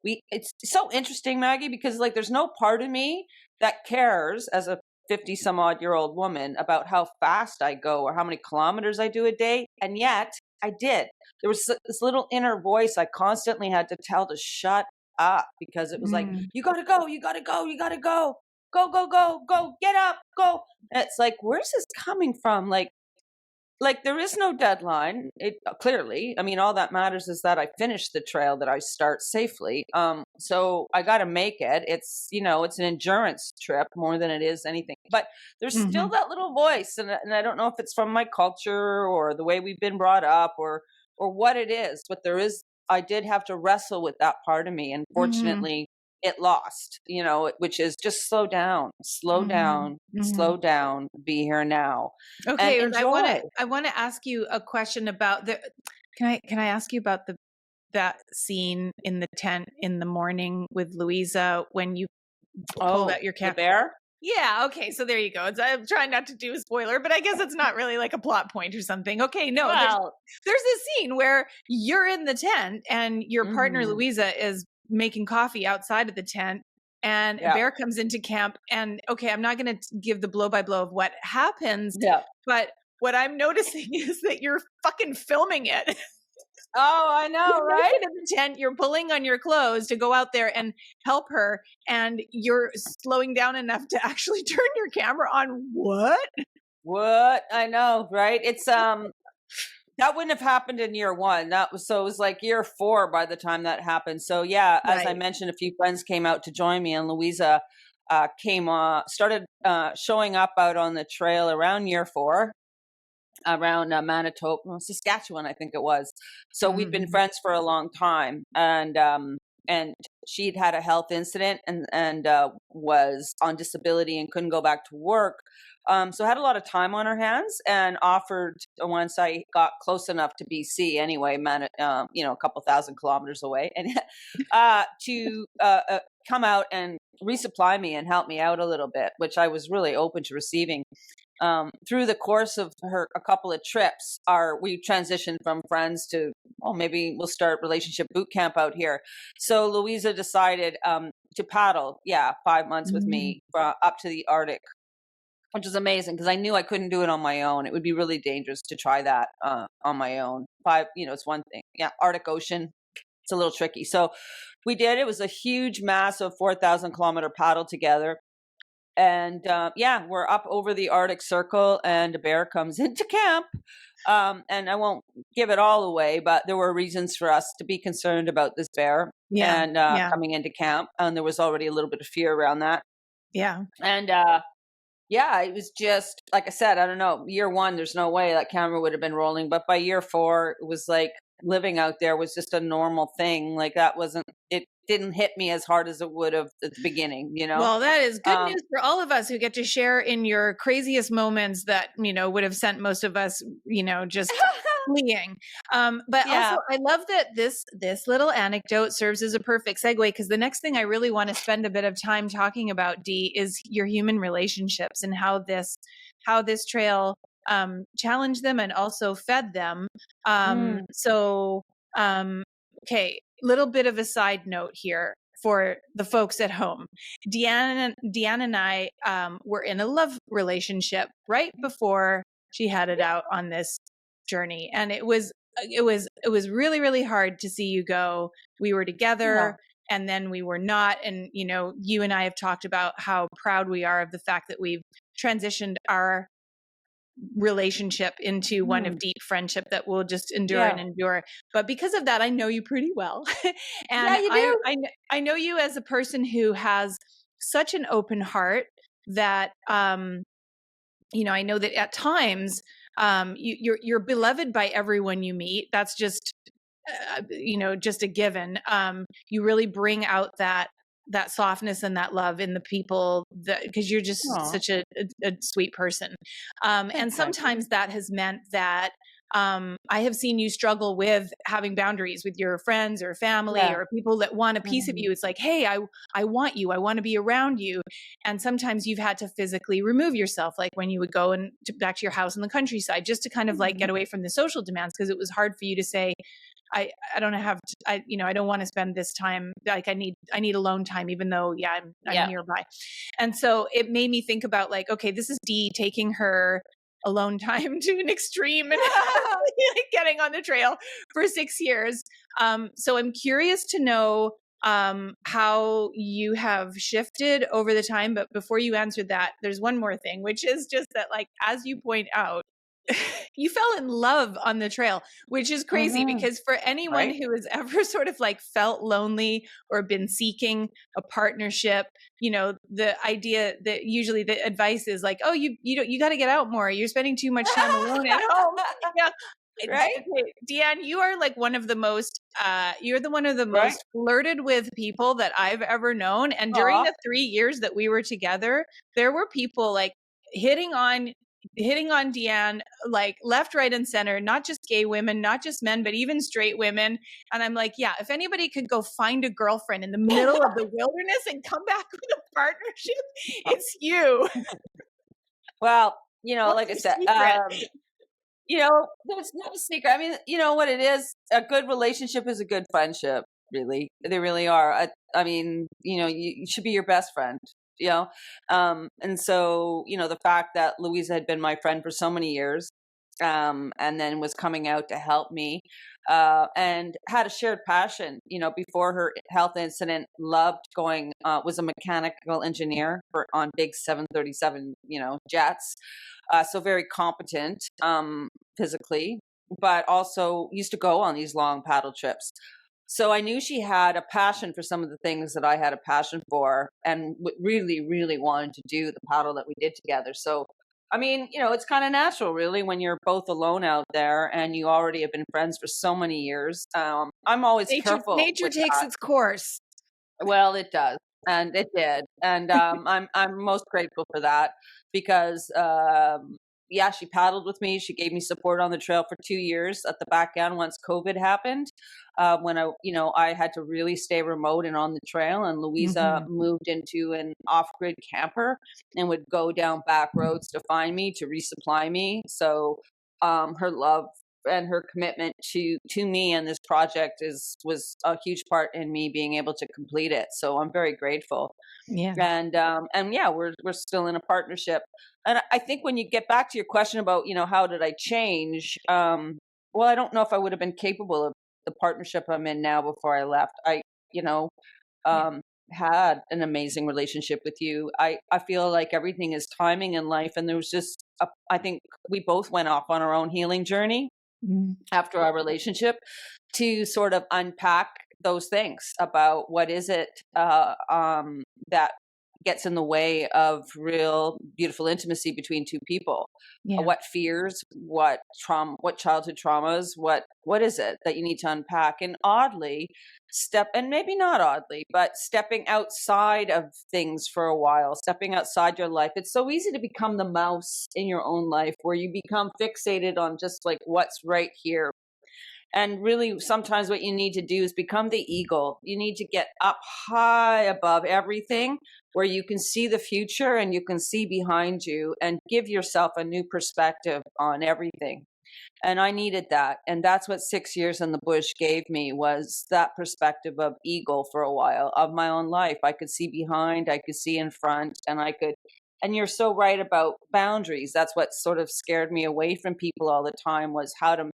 it's so interesting, Maggie, because like there's no part of me that cares as a 50 some odd year old woman about how fast I go or how many kilometers I do a day. And yet I did. There was this little inner voice I constantly had to tell to shut up, because it was like, Mm. you got to go, you got to go, you got to go, go, go, go, go, get up, go. And it's like, where's this coming from? Like there is no deadline. It clearly, I mean, all that matters is that I finish the trail, that I start safely. So I got to make it. It's an endurance trip more than it is anything. But there's still Hmm. that little voice, and I don't know if it's from my culture or the way we've been brought up or what it is. But there is. I did have to wrestle with that part of me, and Hmm. fortunately, it lost. Which is just slow Hmm. down, Hmm. slow down, be here now, and Okay, and enjoy. I want to ask you a question about the. Can I ask you about that scene in the tent in the morning with Louisa when you pulled Oh, out your the camera? bear? Yeah, okay, so there you go. I'm trying not to do a spoiler, but I guess it's not really like a plot point or something. Okay, no, Well, there's this scene where you're in the tent and your partner mhm, Louisa is making coffee outside of the tent and yeah, Bear comes into camp and okay, I'm not going to give the blow by blow of what happens, yeah. but what I'm noticing is that you're fucking filming it. Oh, I know, You're right? naked in the tent, you're pulling on your clothes to go out there and help her, and you're slowing down enough to actually turn your camera on. What? What? I know, right? It's that wouldn't have happened in year one. It was like year four by the time that happened. So yeah, as I Right. mentioned, a few friends came out to join me, and Louisa started showing up out on the trail around year four, around Manitoba, Saskatchewan, I think it was. So we've been Mhm. friends for a long time, and and she'd had a health incident and was on disability and couldn't go back to work. So had a lot of time on her hands, and offered, once I got close enough to BC anyway, a couple thousand kilometers away, and to come out and resupply me and help me out a little bit, which I was really open to receiving. Through the course of a couple of trips, we transitioned from friends to, oh, maybe we'll start relationship boot camp out here. So Louisa decided to paddle, 5 months with me up to the Arctic, which is amazing because I knew I couldn't do it on my own. It would be really dangerous to try that on my own. It's one thing. Yeah, Arctic Ocean, it's a little tricky. So we did. It was a huge, massive 4,000 kilometer paddle together. And we're up over the Arctic Circle, and a bear comes into camp. And I won't give it all away, but there were reasons for us to be concerned about this bear coming into camp. And there was already a little bit of fear around that. Yeah. And it was just, like I said, I don't know, year one, there's no way that camera would have been rolling. But by year 4, it was like living out there was just a normal thing. Like it didn't hit me as hard as it would have at the beginning, Well, that is good news for all of us who get to share in your craziest moments that, would have sent most of us, just fleeing. But also, I love that this little anecdote serves as a perfect segue, because the next thing I really want to spend a bit of time talking about, Dee, is your human relationships and how this trail challenged them and also fed them. Okay, little bit of a side note here for the folks at home. Deanne and I were in a love relationship right before she headed out on this journey, and it was really, really hard to see you go. We were together, and then we were not. And you and I have talked about how proud we are of the fact that we've transitioned our relationship into one of deep friendship that will just endure and endure. But because of that, I know you pretty well. And you do. I know you as a person who has such an open heart that, I know that at times, you're beloved by everyone you meet. That's just, just a given. You really bring out that softness and that love in the people, because you're just such a sweet person. And sometimes that has meant that I have seen you struggle with having boundaries with your friends or family or people that want a piece of you. It's like, hey, I want you. I want to be around you. And sometimes you've had to physically remove yourself, like when you would go back to your house in the countryside, just to kind of like get away from the social demands, because it was hard for you to say, I don't have to, I don't want to spend this time. Like I need alone time, even though, I'm nearby. And so it made me think about like, okay, this is Dee taking her alone time to an extreme and getting on the trail for 6 years. So I'm curious to know how you have shifted over the time. But before you answer that, there's one more thing, which is just that, like, as you point out, you fell in love on the trail, which is crazy because for anyone who has ever sort of like felt lonely or been seeking a partnership, the idea that usually the advice is like, oh, you got to get out more. You're spending too much time alone at home. Yeah. Right. Dianne, you are like one of the most, most flirted with people that I've ever known. And during the 3 years that we were together, there were people like hitting on Deanne, like left, right, and center, not just gay women, not just men, but even straight women. And I'm like, if anybody could go find a girlfriend in the middle of the wilderness and come back with a partnership, it's you. Well, like I said, there's no secret. I mean, what it is, a good relationship is a good friendship, really. They really are. I mean, you should be your best friend. And so, the fact that Louisa had been my friend for so many years, and then was coming out to help me, and had a shared passion, before her health incident, loved going, was a mechanical engineer on big 737, jets. So very competent, physically, but also used to go on these long paddle trips. So I knew she had a passion for some of the things that I had a passion for, and really, really wanted to do the paddle that we did together. So I mean, it's kind of natural, really, when you're both alone out there and you already have been friends for so many years. I'm always careful Nature with takes that. its course. Well, it does, and it did, and I'm most grateful for that because yeah, she paddled with me. She gave me support on the trail for 2 years at the back end once COVID happened. When I had to really stay remote and on the trail, and Louisa Mhm. moved into an off-grid camper and would go down back roads to find me to resupply me. So her love and her commitment to me and this project was a huge part in me being able to complete it. So I'm very grateful. Yeah. And yeah, we're still in a partnership. And I think when you get back to your question about, how did I change? Well, I don't know if I would have been capable of the partnership I'm in now before I left. You know, Yeah. um, had an amazing relationship with you. I feel like everything is timing in life. And there was just, I think we both went off on our own healing journey Mhm. after our relationship to sort of unpack those things about what is it that gets in the way of real beautiful intimacy between two people. Yeah. What fears, what trauma, what childhood traumas, what is it that you need to unpack? And oddly, and maybe not oddly, but stepping outside of things for a while, stepping outside your life. It's so easy to become the mouse in your own life where you become fixated on just like what's right here. And really, sometimes what you need to do is become the eagle. You need to get up high above everything where you can see the future and you can see behind you and give yourself a new perspective on everything. And I needed that. And that's what 6 years in the bush gave me, was that perspective of eagle for a while of my own life. I could see behind, I could see in front, and you're so right about boundaries. That's what sort of scared me away from people all the time, was how to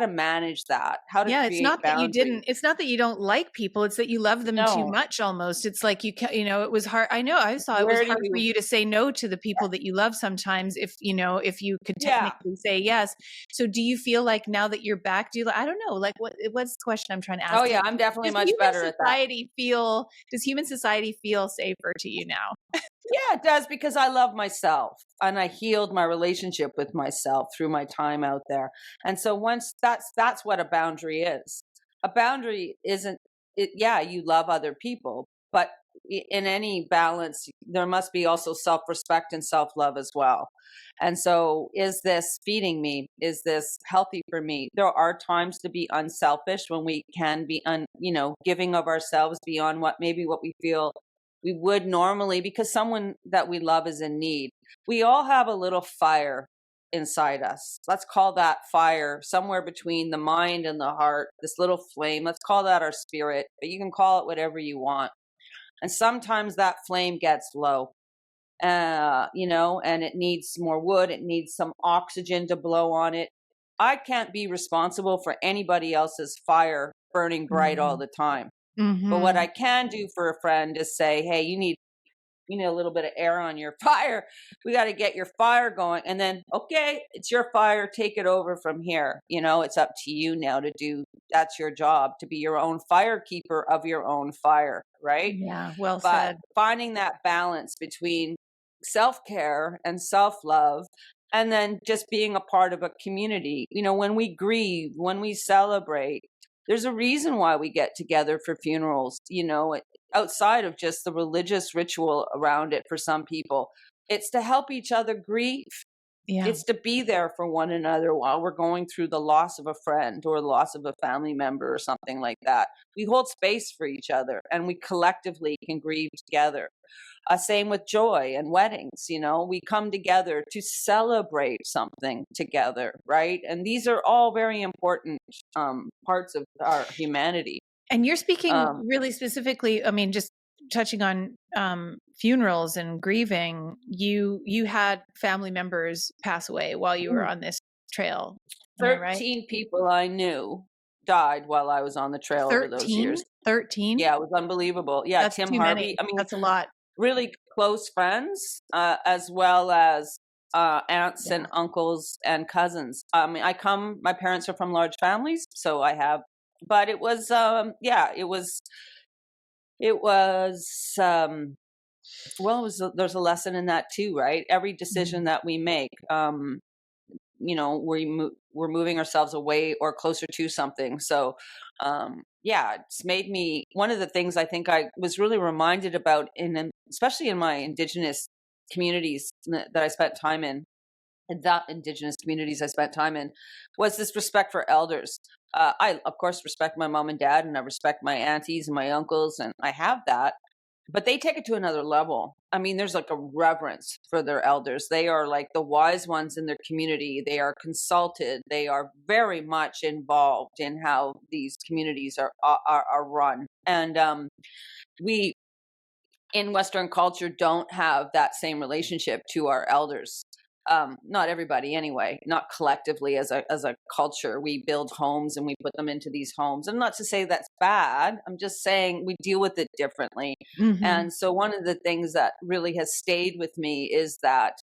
manage that, how to Yeah, create boundaries. it's not that you don't like people, it's that you love them too No. much almost. It's like it was hard. I know, I saw it was Where do hard for you you to say no to the people that you love sometimes if you could Yeah. technically say yes. So do you feel like now that you're back, do you I don't know, like what's the question I'm trying to Oh ask? yeah, Like, I'm definitely much better at that. does human society feel safer to you now? Yeah, it does, because I love myself and I healed my relationship with myself through my time out there. And so once that's what a boundary is. A boundary isn't it yeah, you love other people, but in any balance there must be also self-respect and self-love as well. And so is this feeding me? Is this healthy for me? There are times to be unselfish when we can be giving of ourselves beyond what we feel we would normally, because someone that we love is in need. We all have a little fire inside us. Let's call that fire somewhere between the mind and the heart, this little flame. Let's call that our spirit, but you can call it whatever you want. And sometimes that flame gets low, and it needs more wood, it needs some oxygen to blow on it. I can't be responsible for anybody else's fire burning bright all Mhm. the time. But what I Mhm. can do for a friend is say, hey, you need a little bit of air on your fire. We got to get your fire going. And then, okay, it's your fire. Take it over from here. It's up to you now to do, that's your job, to be your own fire keeper of your own fire. Right. Yeah, well But said. finding that balance between self care and self love, and then just being a part of a community. When we grieve, when we celebrate, there's a reason why we get together for funerals, outside of just the religious ritual around it for some people. It's to help each other grieve. Yeah. It's to be there for one another while we're going through the loss of a friend or the loss of a family member or something like that. We hold space for each other and we collectively can grieve together. Same with joy and weddings. We come together to celebrate something together, right? And these are all very important parts of our humanity. And you're speaking Um, really specifically, I mean, just touching on funerals and grieving. You had family members pass away while you were on this trail. Am I right? 13 people I knew died while I was on the trail over those 13? years. 13? Yeah, it was unbelievable. Yeah, That's Tim too Harvey. many. I mean, That's a lot. really close friends, as well as aunts and Yeah. uncles and cousins. I mean, my parents are from large families, so but it was, it was Well, there's a lesson in that too, right? Every decision Mhm. that we make, we're moving ourselves away or closer to something. So, yeah, it's made me, one of the things I think I was really reminded about especially in my indigenous communities that I spent time in, and that indigenous communities I spent time in, was this respect for elders. I of course respect my mom and dad, and I respect my aunties and my uncles, and I have that, but they take it to another level. I mean, there's like a reverence for their elders. They are like the wise ones in their community. They are consulted. They are very much involved in how these communities are run. And we in Western culture don't have that same relationship to our elders. Not everybody, anyway. Not collectively as a culture. We build homes and we put them into these homes. And not to say that's bad. I'm just saying we deal with it differently. Mhm. And so one of the things that really has stayed with me is that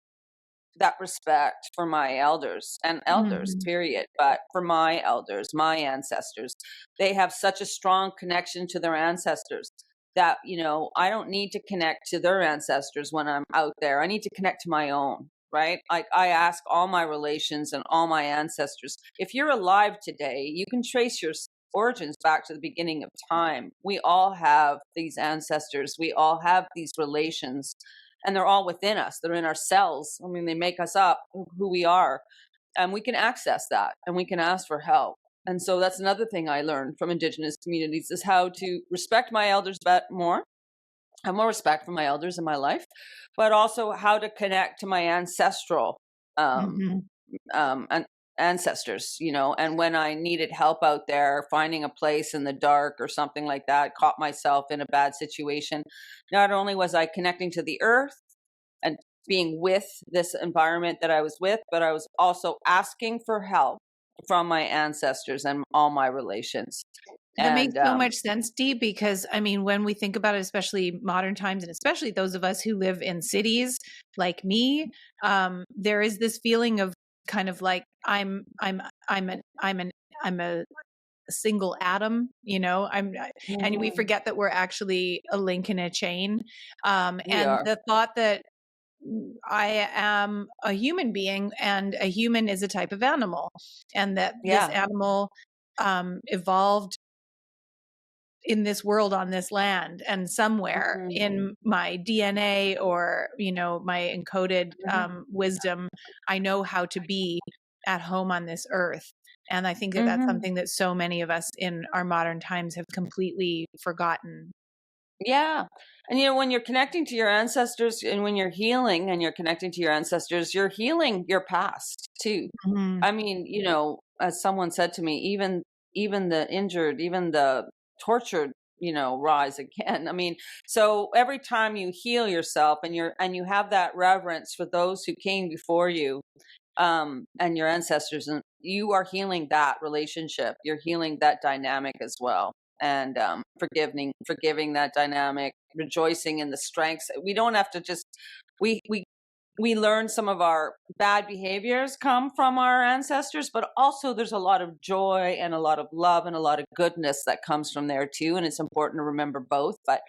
respect for my elders, and elders Mhm. period, but for my elders, my ancestors. They have such a strong connection to their ancestors that, I don't need to connect to their ancestors when I'm out there. I need to connect to my own, right? I ask all my relations and all my ancestors, if you're alive today, you can trace your origins back to the beginning of time. We all have these ancestors, we all have these relations, and they're all within us. They're in our cells. I mean, they make us up who we are, and we can access that, and we can ask for help. And so that's another thing I learned from indigenous communities, is how to respect my elders more, have more respect for my elders in my life, but also how to connect to my ancestral um, Mhm. and ancestors, and when I needed help out there finding a place in the dark or something like that, caught myself in a bad situation, not only was I connecting to the earth and being with this environment that I was with, but I was also asking for help from my ancestors and all my relations. That makes And so much sense, Dee, because I mean, when we think about it, especially modern times, and especially those of us who live in cities like me, there is this feeling of kind of like I'm an I'm an I'm a single atom, and we Mhm. forget that we're actually a link in a chain. We And are. the thought that I am a human being and a human is a type of animal, and that this Yeah. animal evolved in this world on this land, and somewhere Mhm. in my DNA or my encoded Mhm. wisdom, I know how to be at home on this earth. And I think that that's Mhm. something that so many of us in our modern times have completely forgotten. Yeah. And when you're connecting to your ancestors, and when you're healing and you're connecting to your ancestors, you're healing your past too. Mhm. I mean, as someone said to me, even the injured, even the tortured, rise again. I mean, so every time you heal yourself, and you have that reverence for those who came before you, and your ancestors, and you are healing that relationship, you're healing that dynamic as well, and forgiving that dynamic, rejoicing in the strengths. We don't have to just we we we learn some of our bad behaviors come from our ancestors, but also there's a lot of joy and a lot of love and a lot of goodness that comes from there too, and it's important to remember both. But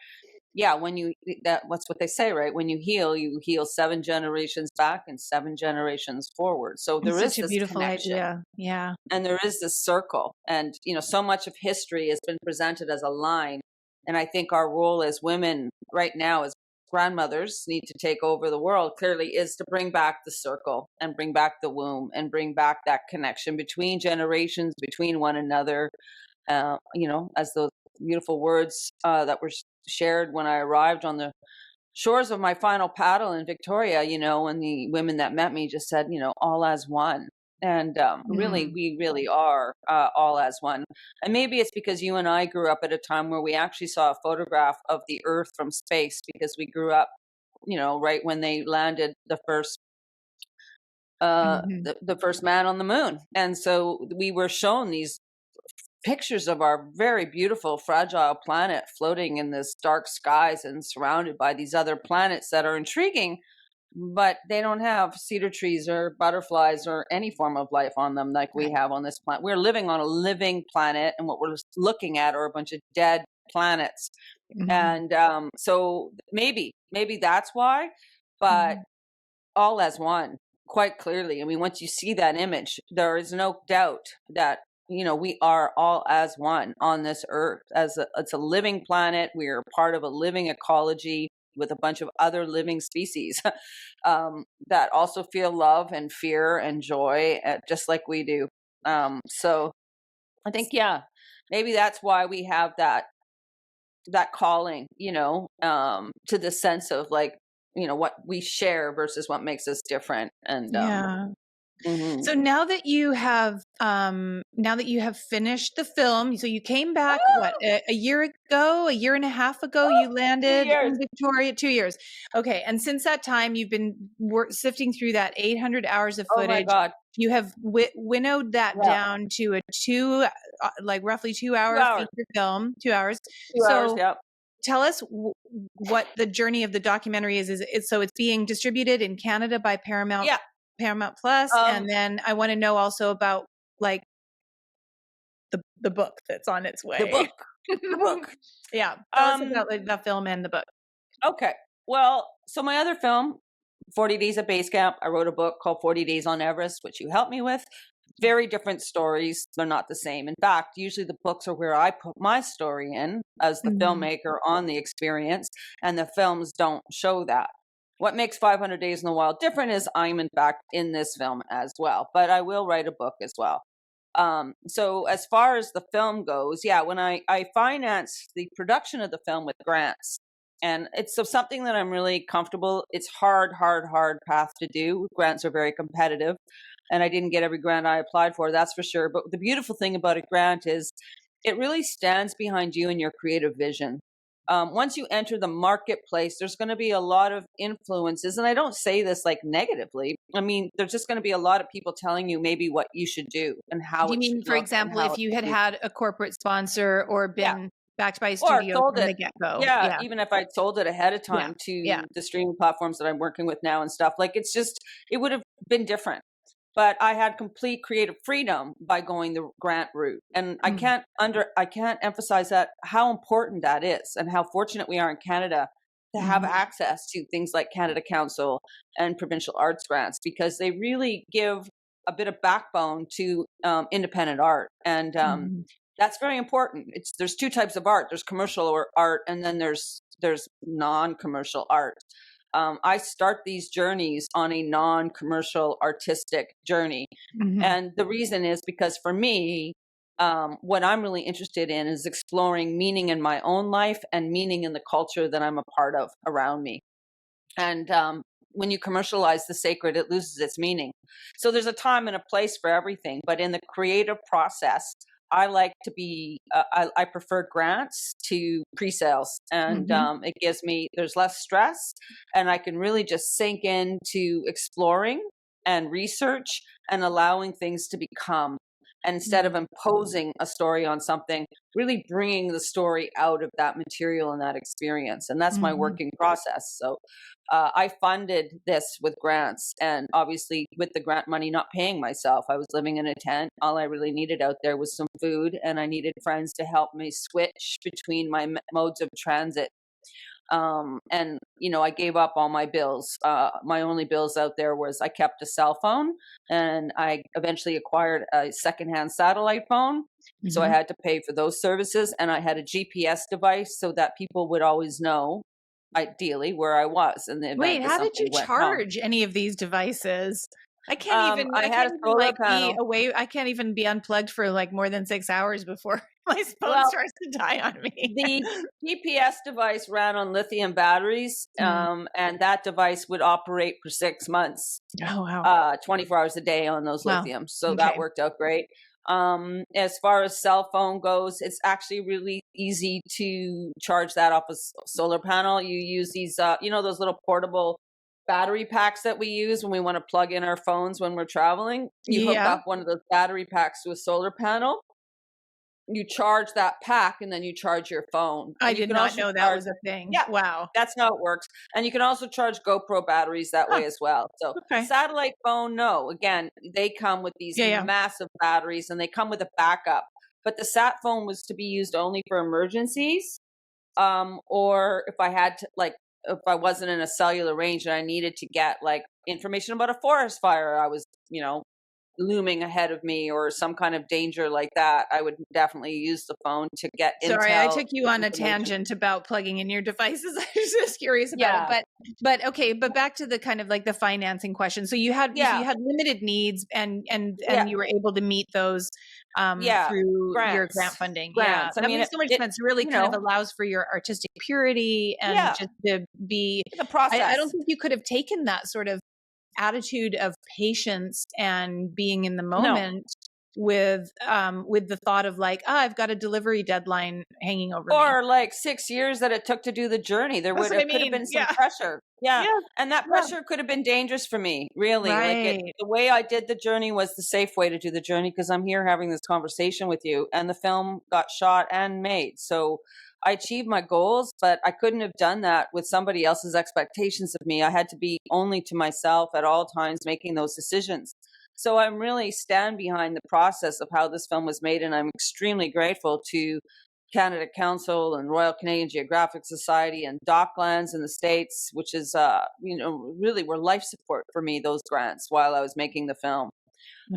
yeah, what's what they say, right? When you heal 7 generations back and 7 generations forward. So there It's such is a this beautiful connection, idea. Yeah. and there is this circle, and so much of history has been presented as a line. And I think our role as women right now, as grandmothers, need to take over the world, clearly, is to bring back the circle and bring back the womb and bring back that connection between generations, between one another. As those beautiful words that were shared when I arrived on the shores of my final paddle in Victoria, and the women that met me just said, all as one. And really, Mm. we really are all as one. And maybe it's because you and I grew up at a time where we actually saw a photograph of the Earth from space, because we grew up, right when they landed Mhm. the first man on the moon. And so we were shown these pictures of our very beautiful, fragile planet floating in this dark skies and surrounded by these other planets that are intriguing, but they don't have cedar trees or butterflies or any form of life on them like we Right. have on this planet. We're living on a living planet, and what we're looking at are a bunch of dead planets. And so maybe that's why, but all as one, quite clearly. I mean, once you see that image, there is no doubt that, we are all as one on this earth. It's a living planet. We are part of a living ecology with a bunch of other living species that also feel love and fear and joy, just like we do. So I think, yeah, maybe that's why we have that calling, to the sense of like, what we share versus what makes us different. And Yeah. mhm. So now that you have finished the film, so you came back a year ago, a year and a half ago, you landed 2 years. in Victoria. 2 years, okay. And since that time, you've been sifting through that 800 hours of Oh my footage. God. You have winnowed that Yeah. down to a like roughly 2 hour 2 hours. feature film. 2 hours. 2 hours. So Yep. tell us what the journey of the documentary is. So it's being distributed in Canada by Paramount Yeah. Plus, Um, and then I want to know also about like the book that's on its way. the book. The book. Yeah, tell us about like the film and the book. Okay. Well, so my other film, 40 Days at Base Camp, I wrote a book called 40 Days on Everest, which you helped me with. Very different stories. They're not the same. In fact, usually the books are where I put my story in as the filmmaker on the experience, and the films don't show that. What makes 500 Days in the Wild different is I'm in fact in this film as well, but I will write a book as well. So as far as the film goes, yeah, when I financed the production of the film with grants, and it's something that I'm really comfortable. It's hard path to do. Grants are very competitive, and I didn't get every grant I applied for, that's for sure. But the beautiful thing about a grant is it really stands behind you and your creative vision. Once you enter the marketplace, there's going to be a lot of influences. And I don't say this like negatively. I mean, there's just going to be a lot of people telling you maybe what you should do and how Do you it should mean, for look and example, how if it you should had be. had a corporate sponsor or Yeah. been backed by a Or studio sold from the it. get-go? Yeah, Yeah. even if I'd sold it ahead of time Yeah. to the streaming platforms that I'm working with now and stuff, like it's just, it would have been different. But I had complete creative freedom by going the grant route. And I can't emphasize that, how important that is, and how fortunate we are in Canada to have access to things like Canada Council and provincial arts grants, because they really give a bit of backbone to independent art. And that's very important. There's two types of art. There's commercial art, and then there's non-commercial art. I start these journeys on a non-commercial artistic journey. And the reason is because for me, what I'm really interested in is exploring meaning in my own life and meaning in the culture that I'm a part of around me. And when you commercialize the sacred, it loses its meaning. So there's a time and a place for everything. But in the creative process, I like to be, I prefer grants to pre-sales. And there's less stress, and I can really just sink into exploring and research and allowing things to become. And instead of imposing a story on something, really bringing the story out of that material and that experience. And that's my working process. So I funded this with grants, and obviously with the grant money, not paying myself. I was living in a tent. All I really needed out there was some food, and I needed friends to help me switch between my modes of transit. And I gave up all my bills. My only bills out there was I kept a cell phone, and I eventually acquired a secondhand satellite phone. So I had to pay for those services, and I had a GPS device so that people would always know, ideally, where I was in the event Wait, that how did you something went wrong. charge any of these devices? I can't even. I I had can't a even solar like be panel. away. I can't even be unplugged for like more than 6 hours before my phone Well, starts to die on me. the GPS device ran on lithium batteries, and that device would operate for 6 months, Oh wow! 24 hours a day on those Wow. lithiums. So Okay. that worked out great. As far as cell phone goes, it's actually really easy to charge that off a solar panel. You use these, those little portable battery packs that we use when we want to plug in our phones when we're traveling. You hook Yeah. up one of those battery packs to a solar panel. You charge that pack, and then you charge your phone. I And you did can not also know that charge, was a thing. yeah, Wow. that's how it works. And you can also charge GoPro batteries that Huh. way as well. So Okay. satellite phone, no. Again, they come with these Yeah. massive batteries, and they come with a backup. But the sat phone was to be used only for emergencies. or if I had to, like, if I wasn't in a cellular range and I needed to get like information about a forest fire, I was, looming ahead of me, or some kind of danger like that, I would definitely use the phone to get Sorry, I intel took you on a information. tangent about plugging in your devices. I was just curious about it, Yeah. but okay, but back to the kind of like the financing question. So you had Yeah. limited needs, and Yeah. you were able to meet those Yeah. through your grant Grants. funding. Yeah, Grants. I that mean, makes so much it, sense. It really you kind of know, allows for your artistic purity and yeah, just to be. the I process. don't think you could have taken that sort of attitude of patience and being in the No. moment with the thought of like, I've got a delivery deadline hanging over me. Or like 6 years that it took to do the journey. There That's what I could have mean. been some Yeah. pressure. Yeah. Yeah. And that Yeah. pressure could have been dangerous for me, really. Like, Right. the way I did the journey was the safe way to do the journey, because I'm here having this conversation with you, and the film got shot and made. So I achieved my goals, but I couldn't have done that with somebody else's expectations of me. I had to be only to myself at all times making those decisions. So I'm really stand behind the process of how this film was made, and I'm extremely grateful to Canada Council and Royal Canadian Geographic Society and Docklands in the States, which is, really were life support for me, those grants, while I was making the film.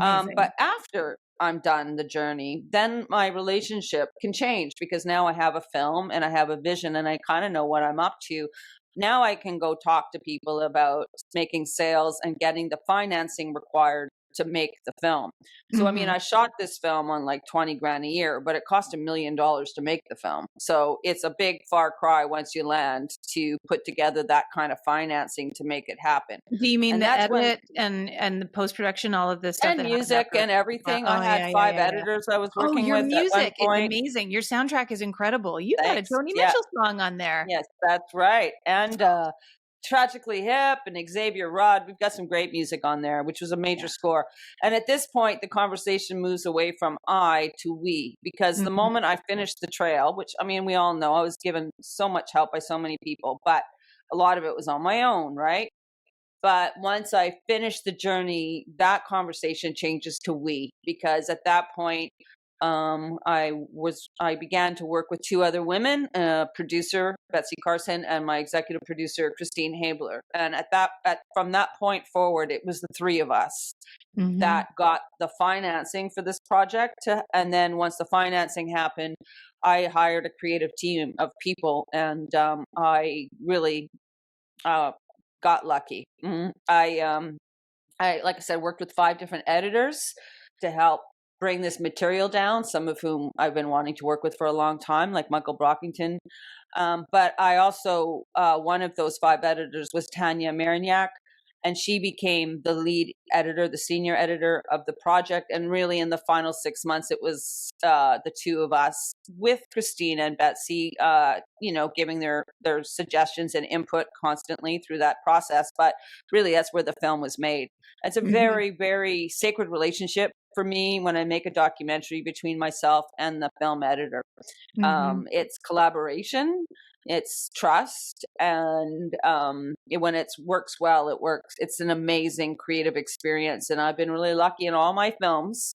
Amazing. But after I'm done the journey, then my relationship can change, because now I have a film and I have a vision and I kind of know what I'm up to. Now I can go talk to people about making sales and getting the financing required to make the film. So, I mean, Mhm. I shot this film on like 20 grand a year, but it cost $1 million to make the film. So it's a big far cry once you land to put together that kind of financing to make it happen. Do you mean And the that's when, edit and the post-production, all of this stuff and that happened music afterwards? and Yeah. everything. I Oh, had yeah, yeah, 5 yeah, yeah. editors I was Oh, working your with at one music is point. amazing. Your soundtrack is incredible. You've got a Thanks. Joni Yeah. Mitchell song on there. Yes, that's right. And Tragically Hip and Xavier Rudd. We've got some great music on there, which was a major Yeah. score. And at this point, the conversation moves away from I to we, because the Mhm. moment I finished the trail, which, I mean, we all know I was given so much help by so many people, but a lot of it was on my own, right? But once I finish the journey, that conversation changes to we, because at that point, I began to work with 2 other women, producer Betsy Carson and my executive producer Christine Habler. And from that point forward, it was the 3 of us Mhm. that got the financing for this project. And then once the financing happened, I hired a creative team of people, and I really uh, got lucky. I, like I said, worked with 5 different editors to help bring this material down, some of whom I've been wanting to work with for a long time, like Michael Brockington. But I also, one of those 5 editors was Tanya Marignac, and she became the lead editor, the senior editor of the project. And really, in the final 6 months, it was the 2 of us with Christine and Betsy, giving their suggestions and input constantly through that process. But really, that's where the film was made. It's a Mhm. very, very sacred relationship for me when I make a documentary between myself and the film editor. Mhm. It's collaboration, it's trust, and when it works well, it works. It's an amazing creative experience, and I've been really lucky in all my films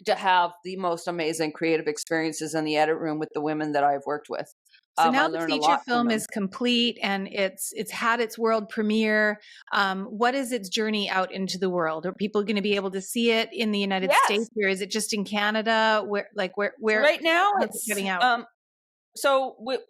to have the most amazing creative experiences in the edit room with the women that I've worked with. So I now the learn a feature lot from film them. is complete and it's had its world premiere. What is its journey out into the world? Are people going to be able to see it in the United Yes. States, or is it just in Canada? Where Right now, how's it it's getting out?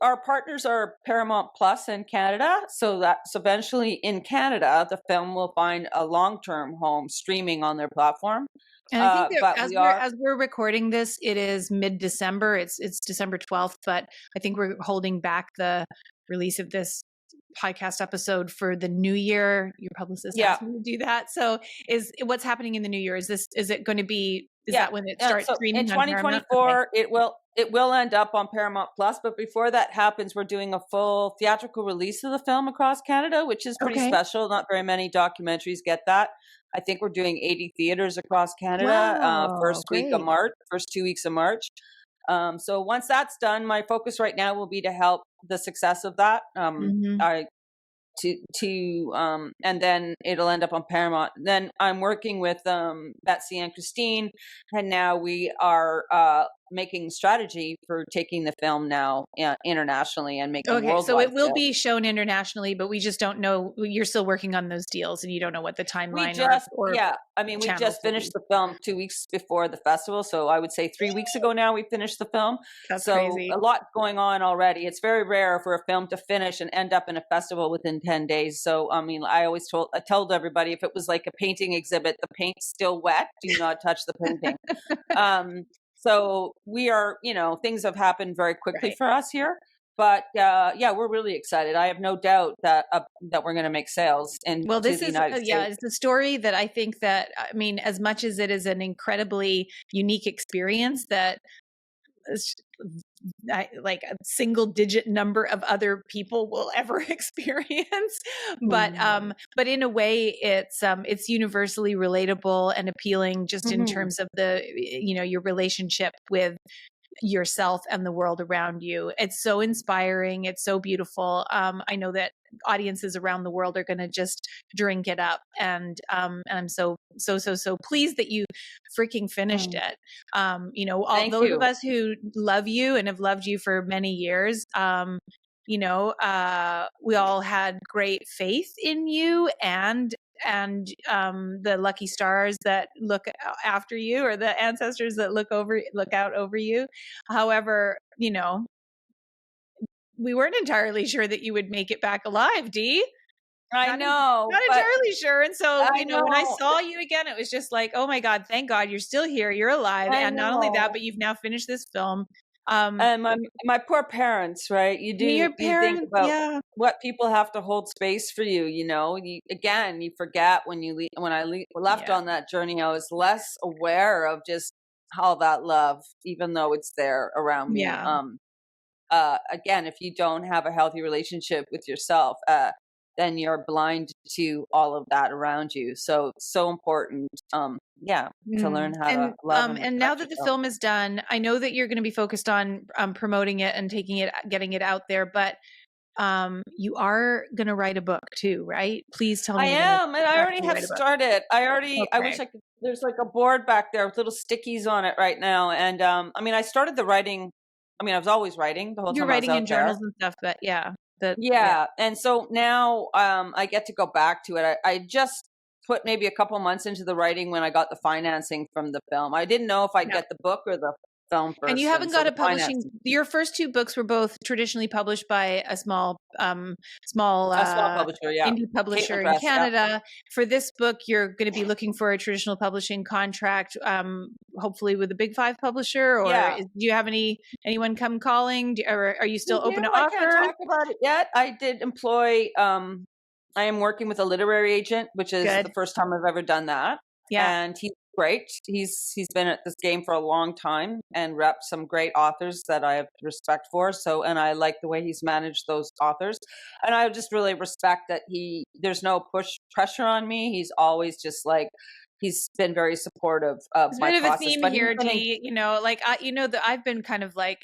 our partners are Paramount Plus in Canada, so eventually in Canada, the film will find a long-term home streaming on their platform. And I think that But we are, as we're recording this, it is mid-December. It's December 12th, but I think we're holding back the release of this podcast episode for the new year. Your publicist yeah, asked me to do that. So is what's happening in the new year? Is it going to be, is yeah. that when it starts So in streaming on Paramount? Okay. 2024, it will end up on Paramount Plus. But before that happens, we're doing a full theatrical release of the film across Canada, which is pretty Okay. special. Not very many documentaries get that. I think we're doing 80 theaters across Canada. Wow, great. First 2 weeks of March. So once that's done, my focus right now will be to help the success of that. Mhm. I to and then it'll end up on Paramount. Then I'm working with Betsy and Christine, and now we are making strategy for taking the film now internationally and making Okay, so worldwide it will sales. be shown internationally, but we just don't know. You're still working on those deals, and you don't know what the We timeline just, or yeah, I mean, we channels just will finished be. the film 2 weeks before the festival. So I would say 3 weeks ago now we finished the film. That's So crazy. a lot going on already. It's very rare for a film to finish and end up in a festival within 10 days. So, I mean, I told everybody if it was like a painting exhibit, the paint's still wet, do not touch the painting. So we are, things have happened very quickly Right. for us here. But yeah, we're really excited. I have no doubt that we're going to make sales Well, into this the is, United yeah, States. it's a story that I think that, I mean, as much as it is an incredibly unique experience that like a single digit number of other people will ever experience, but in a way it's universally relatable and appealing just in Mm-hmm. terms of the, your relationship with yourself and the world around you. It's so inspiring. It's so beautiful. I know that audiences around the world are going to just drink it up, and I'm so pleased that you freaking finished it. All Thank those of you. us who love you and have loved you for many years. We all had great faith in you, and the lucky stars that look after you, or the ancestors that look out over you. However, we weren't entirely sure that you would make it back alive, Dee. I know, Not but entirely sure. And so, I when I know, saw you again, it was just like, oh my God, thank God you're still here. You're alive. I And not only that, know. but you've now finished this film. Um, And my poor parents, right? your You think parents, about yeah, what people have to hold space for you. You forget when left yeah, on that journey. I was less aware of just all that love, even though it's there around me. yeah. Again, if you don't have a healthy relationship with yourself, then you're blind to all of that around you. So it's so important, yeah, to learn how to love and And now respect that the yourself. film is done, I know that you're going to be focused on promoting it and getting it out there, but you are going to write a book too, right? Please tell I me you're going to am, and I already actually have write a book. started. I Okay. wish I could. There's like a board back there with little stickies on it right now, and I mean, I started the writing. I mean, I was always writing the whole You're time I was writing in out there. journals and stuff, but yeah, yeah, Yeah, and so now I get to go back to it. I just put maybe a couple months into the writing when I got the financing from the film. I didn't know if I'd yeah. get the book or the film And you first, and haven't so got the a publishing. financing, Your first two books were both traditionally published by a small a small publisher, yeah, indie publisher Caitlin in Press, yeah, Canada. For this book, you're going to be looking for a traditional publishing contract, hopefully with a big five publisher. yeah. Do you have anyone come calling? Or are you We still open do. to I can't offers? talk about it yet. I did employ. I am working with a literary agent, which is the Good. first time I've ever done that, Yeah. and he's great. He's been at this game for a long time and repped some great authors that I have respect for. So, and I like the way he's managed those authors, and I just really respect that there's no pressure on me. He's always just like he's been very supportive of There's a my bit of a process, theme but he's here, been Dee. Like that I've been kind of like,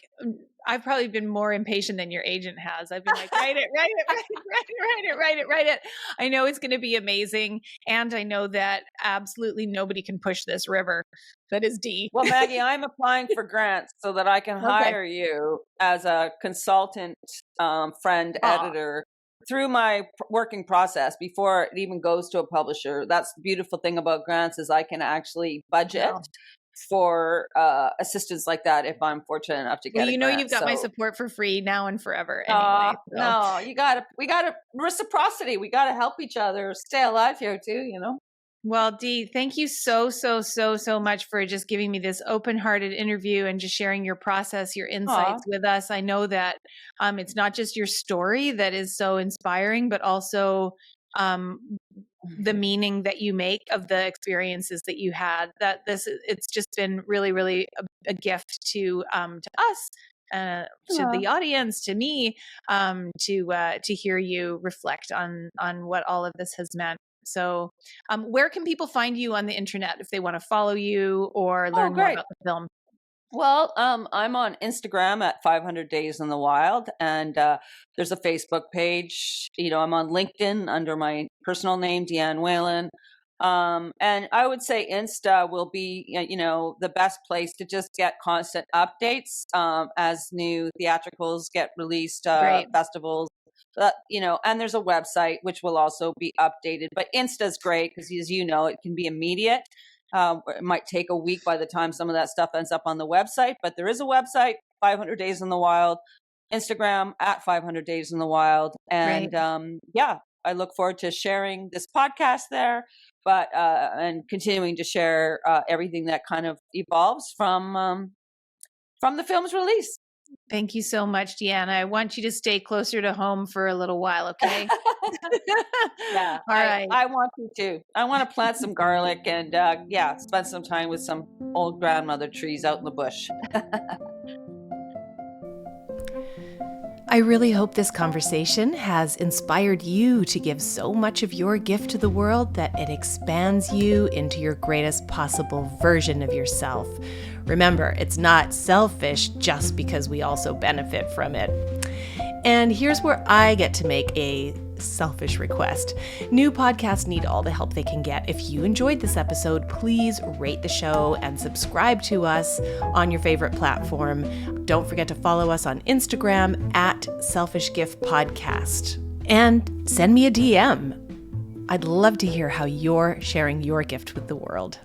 I've probably been more impatient than your agent has. I've been like, write it, write it, write it, write it, write it, write it, write it. I know it's going to be amazing, and I know that absolutely nobody can push this river. That is Dee. Well, Maggie, I'm applying for grants so that I can Okay. hire you as a consultant, friend, Aw, editor through my working process before it even goes to a publisher. That's the beautiful thing about grants is I can actually budget well, for assistance like that if I'm fortunate enough to well, get a grant. you've got my So, support for free now and forever, anyway. So. no, we gotta reciprocity. We gotta help each other stay alive here too. Well, Dee, thank you so much for just giving me this open-hearted interview and just sharing your process, your Aw, insights with us. I know that it's not just your story that is so inspiring, but also the meaning that you make of the experiences that you had. It's just been really, really a gift to us. To aw. the audience, to me, to hear you reflect on what all of this has meant. So, where can people find you on the internet if they want to follow you or Oh, learn more great. about the film? Well, I'm on Instagram at 500 Days in the Wild, and there's a Facebook page. I'm on LinkedIn under my personal name, Deanne Whalen. And I would say Insta will be, the best place to just get constant updates as new theatricals get released, Great. festivals, and there's a website which will also be updated. But Insta's great because, as you know, it can be immediate. It might take a week by the time some of that stuff ends up on the website, but there is a website, 500 Days in the Wild, Instagram at 500 Days in the Wild. And I look forward to sharing this podcast there, but and continuing to share everything that kind of evolves from the film's release. Thank you so much, Deanne. I want you to stay closer to home for a little while, okay? Yeah, All right. I want to too. I want to plant some garlic and spend some time with some old grandmother trees out in the bush. I really hope this conversation has inspired you to give so much of your gift to the world that it expands you into your greatest possible version of yourself. Remember, it's not selfish just because we also benefit from it. And here's where I get to make a selfish request. New podcasts need all the help they can get. If you enjoyed this episode, please rate the show and subscribe to us on your favorite platform. Don't forget to follow us on Instagram at Selfish Gift Podcast. And send me a DM. I'd love to hear how you're sharing your gift with the world.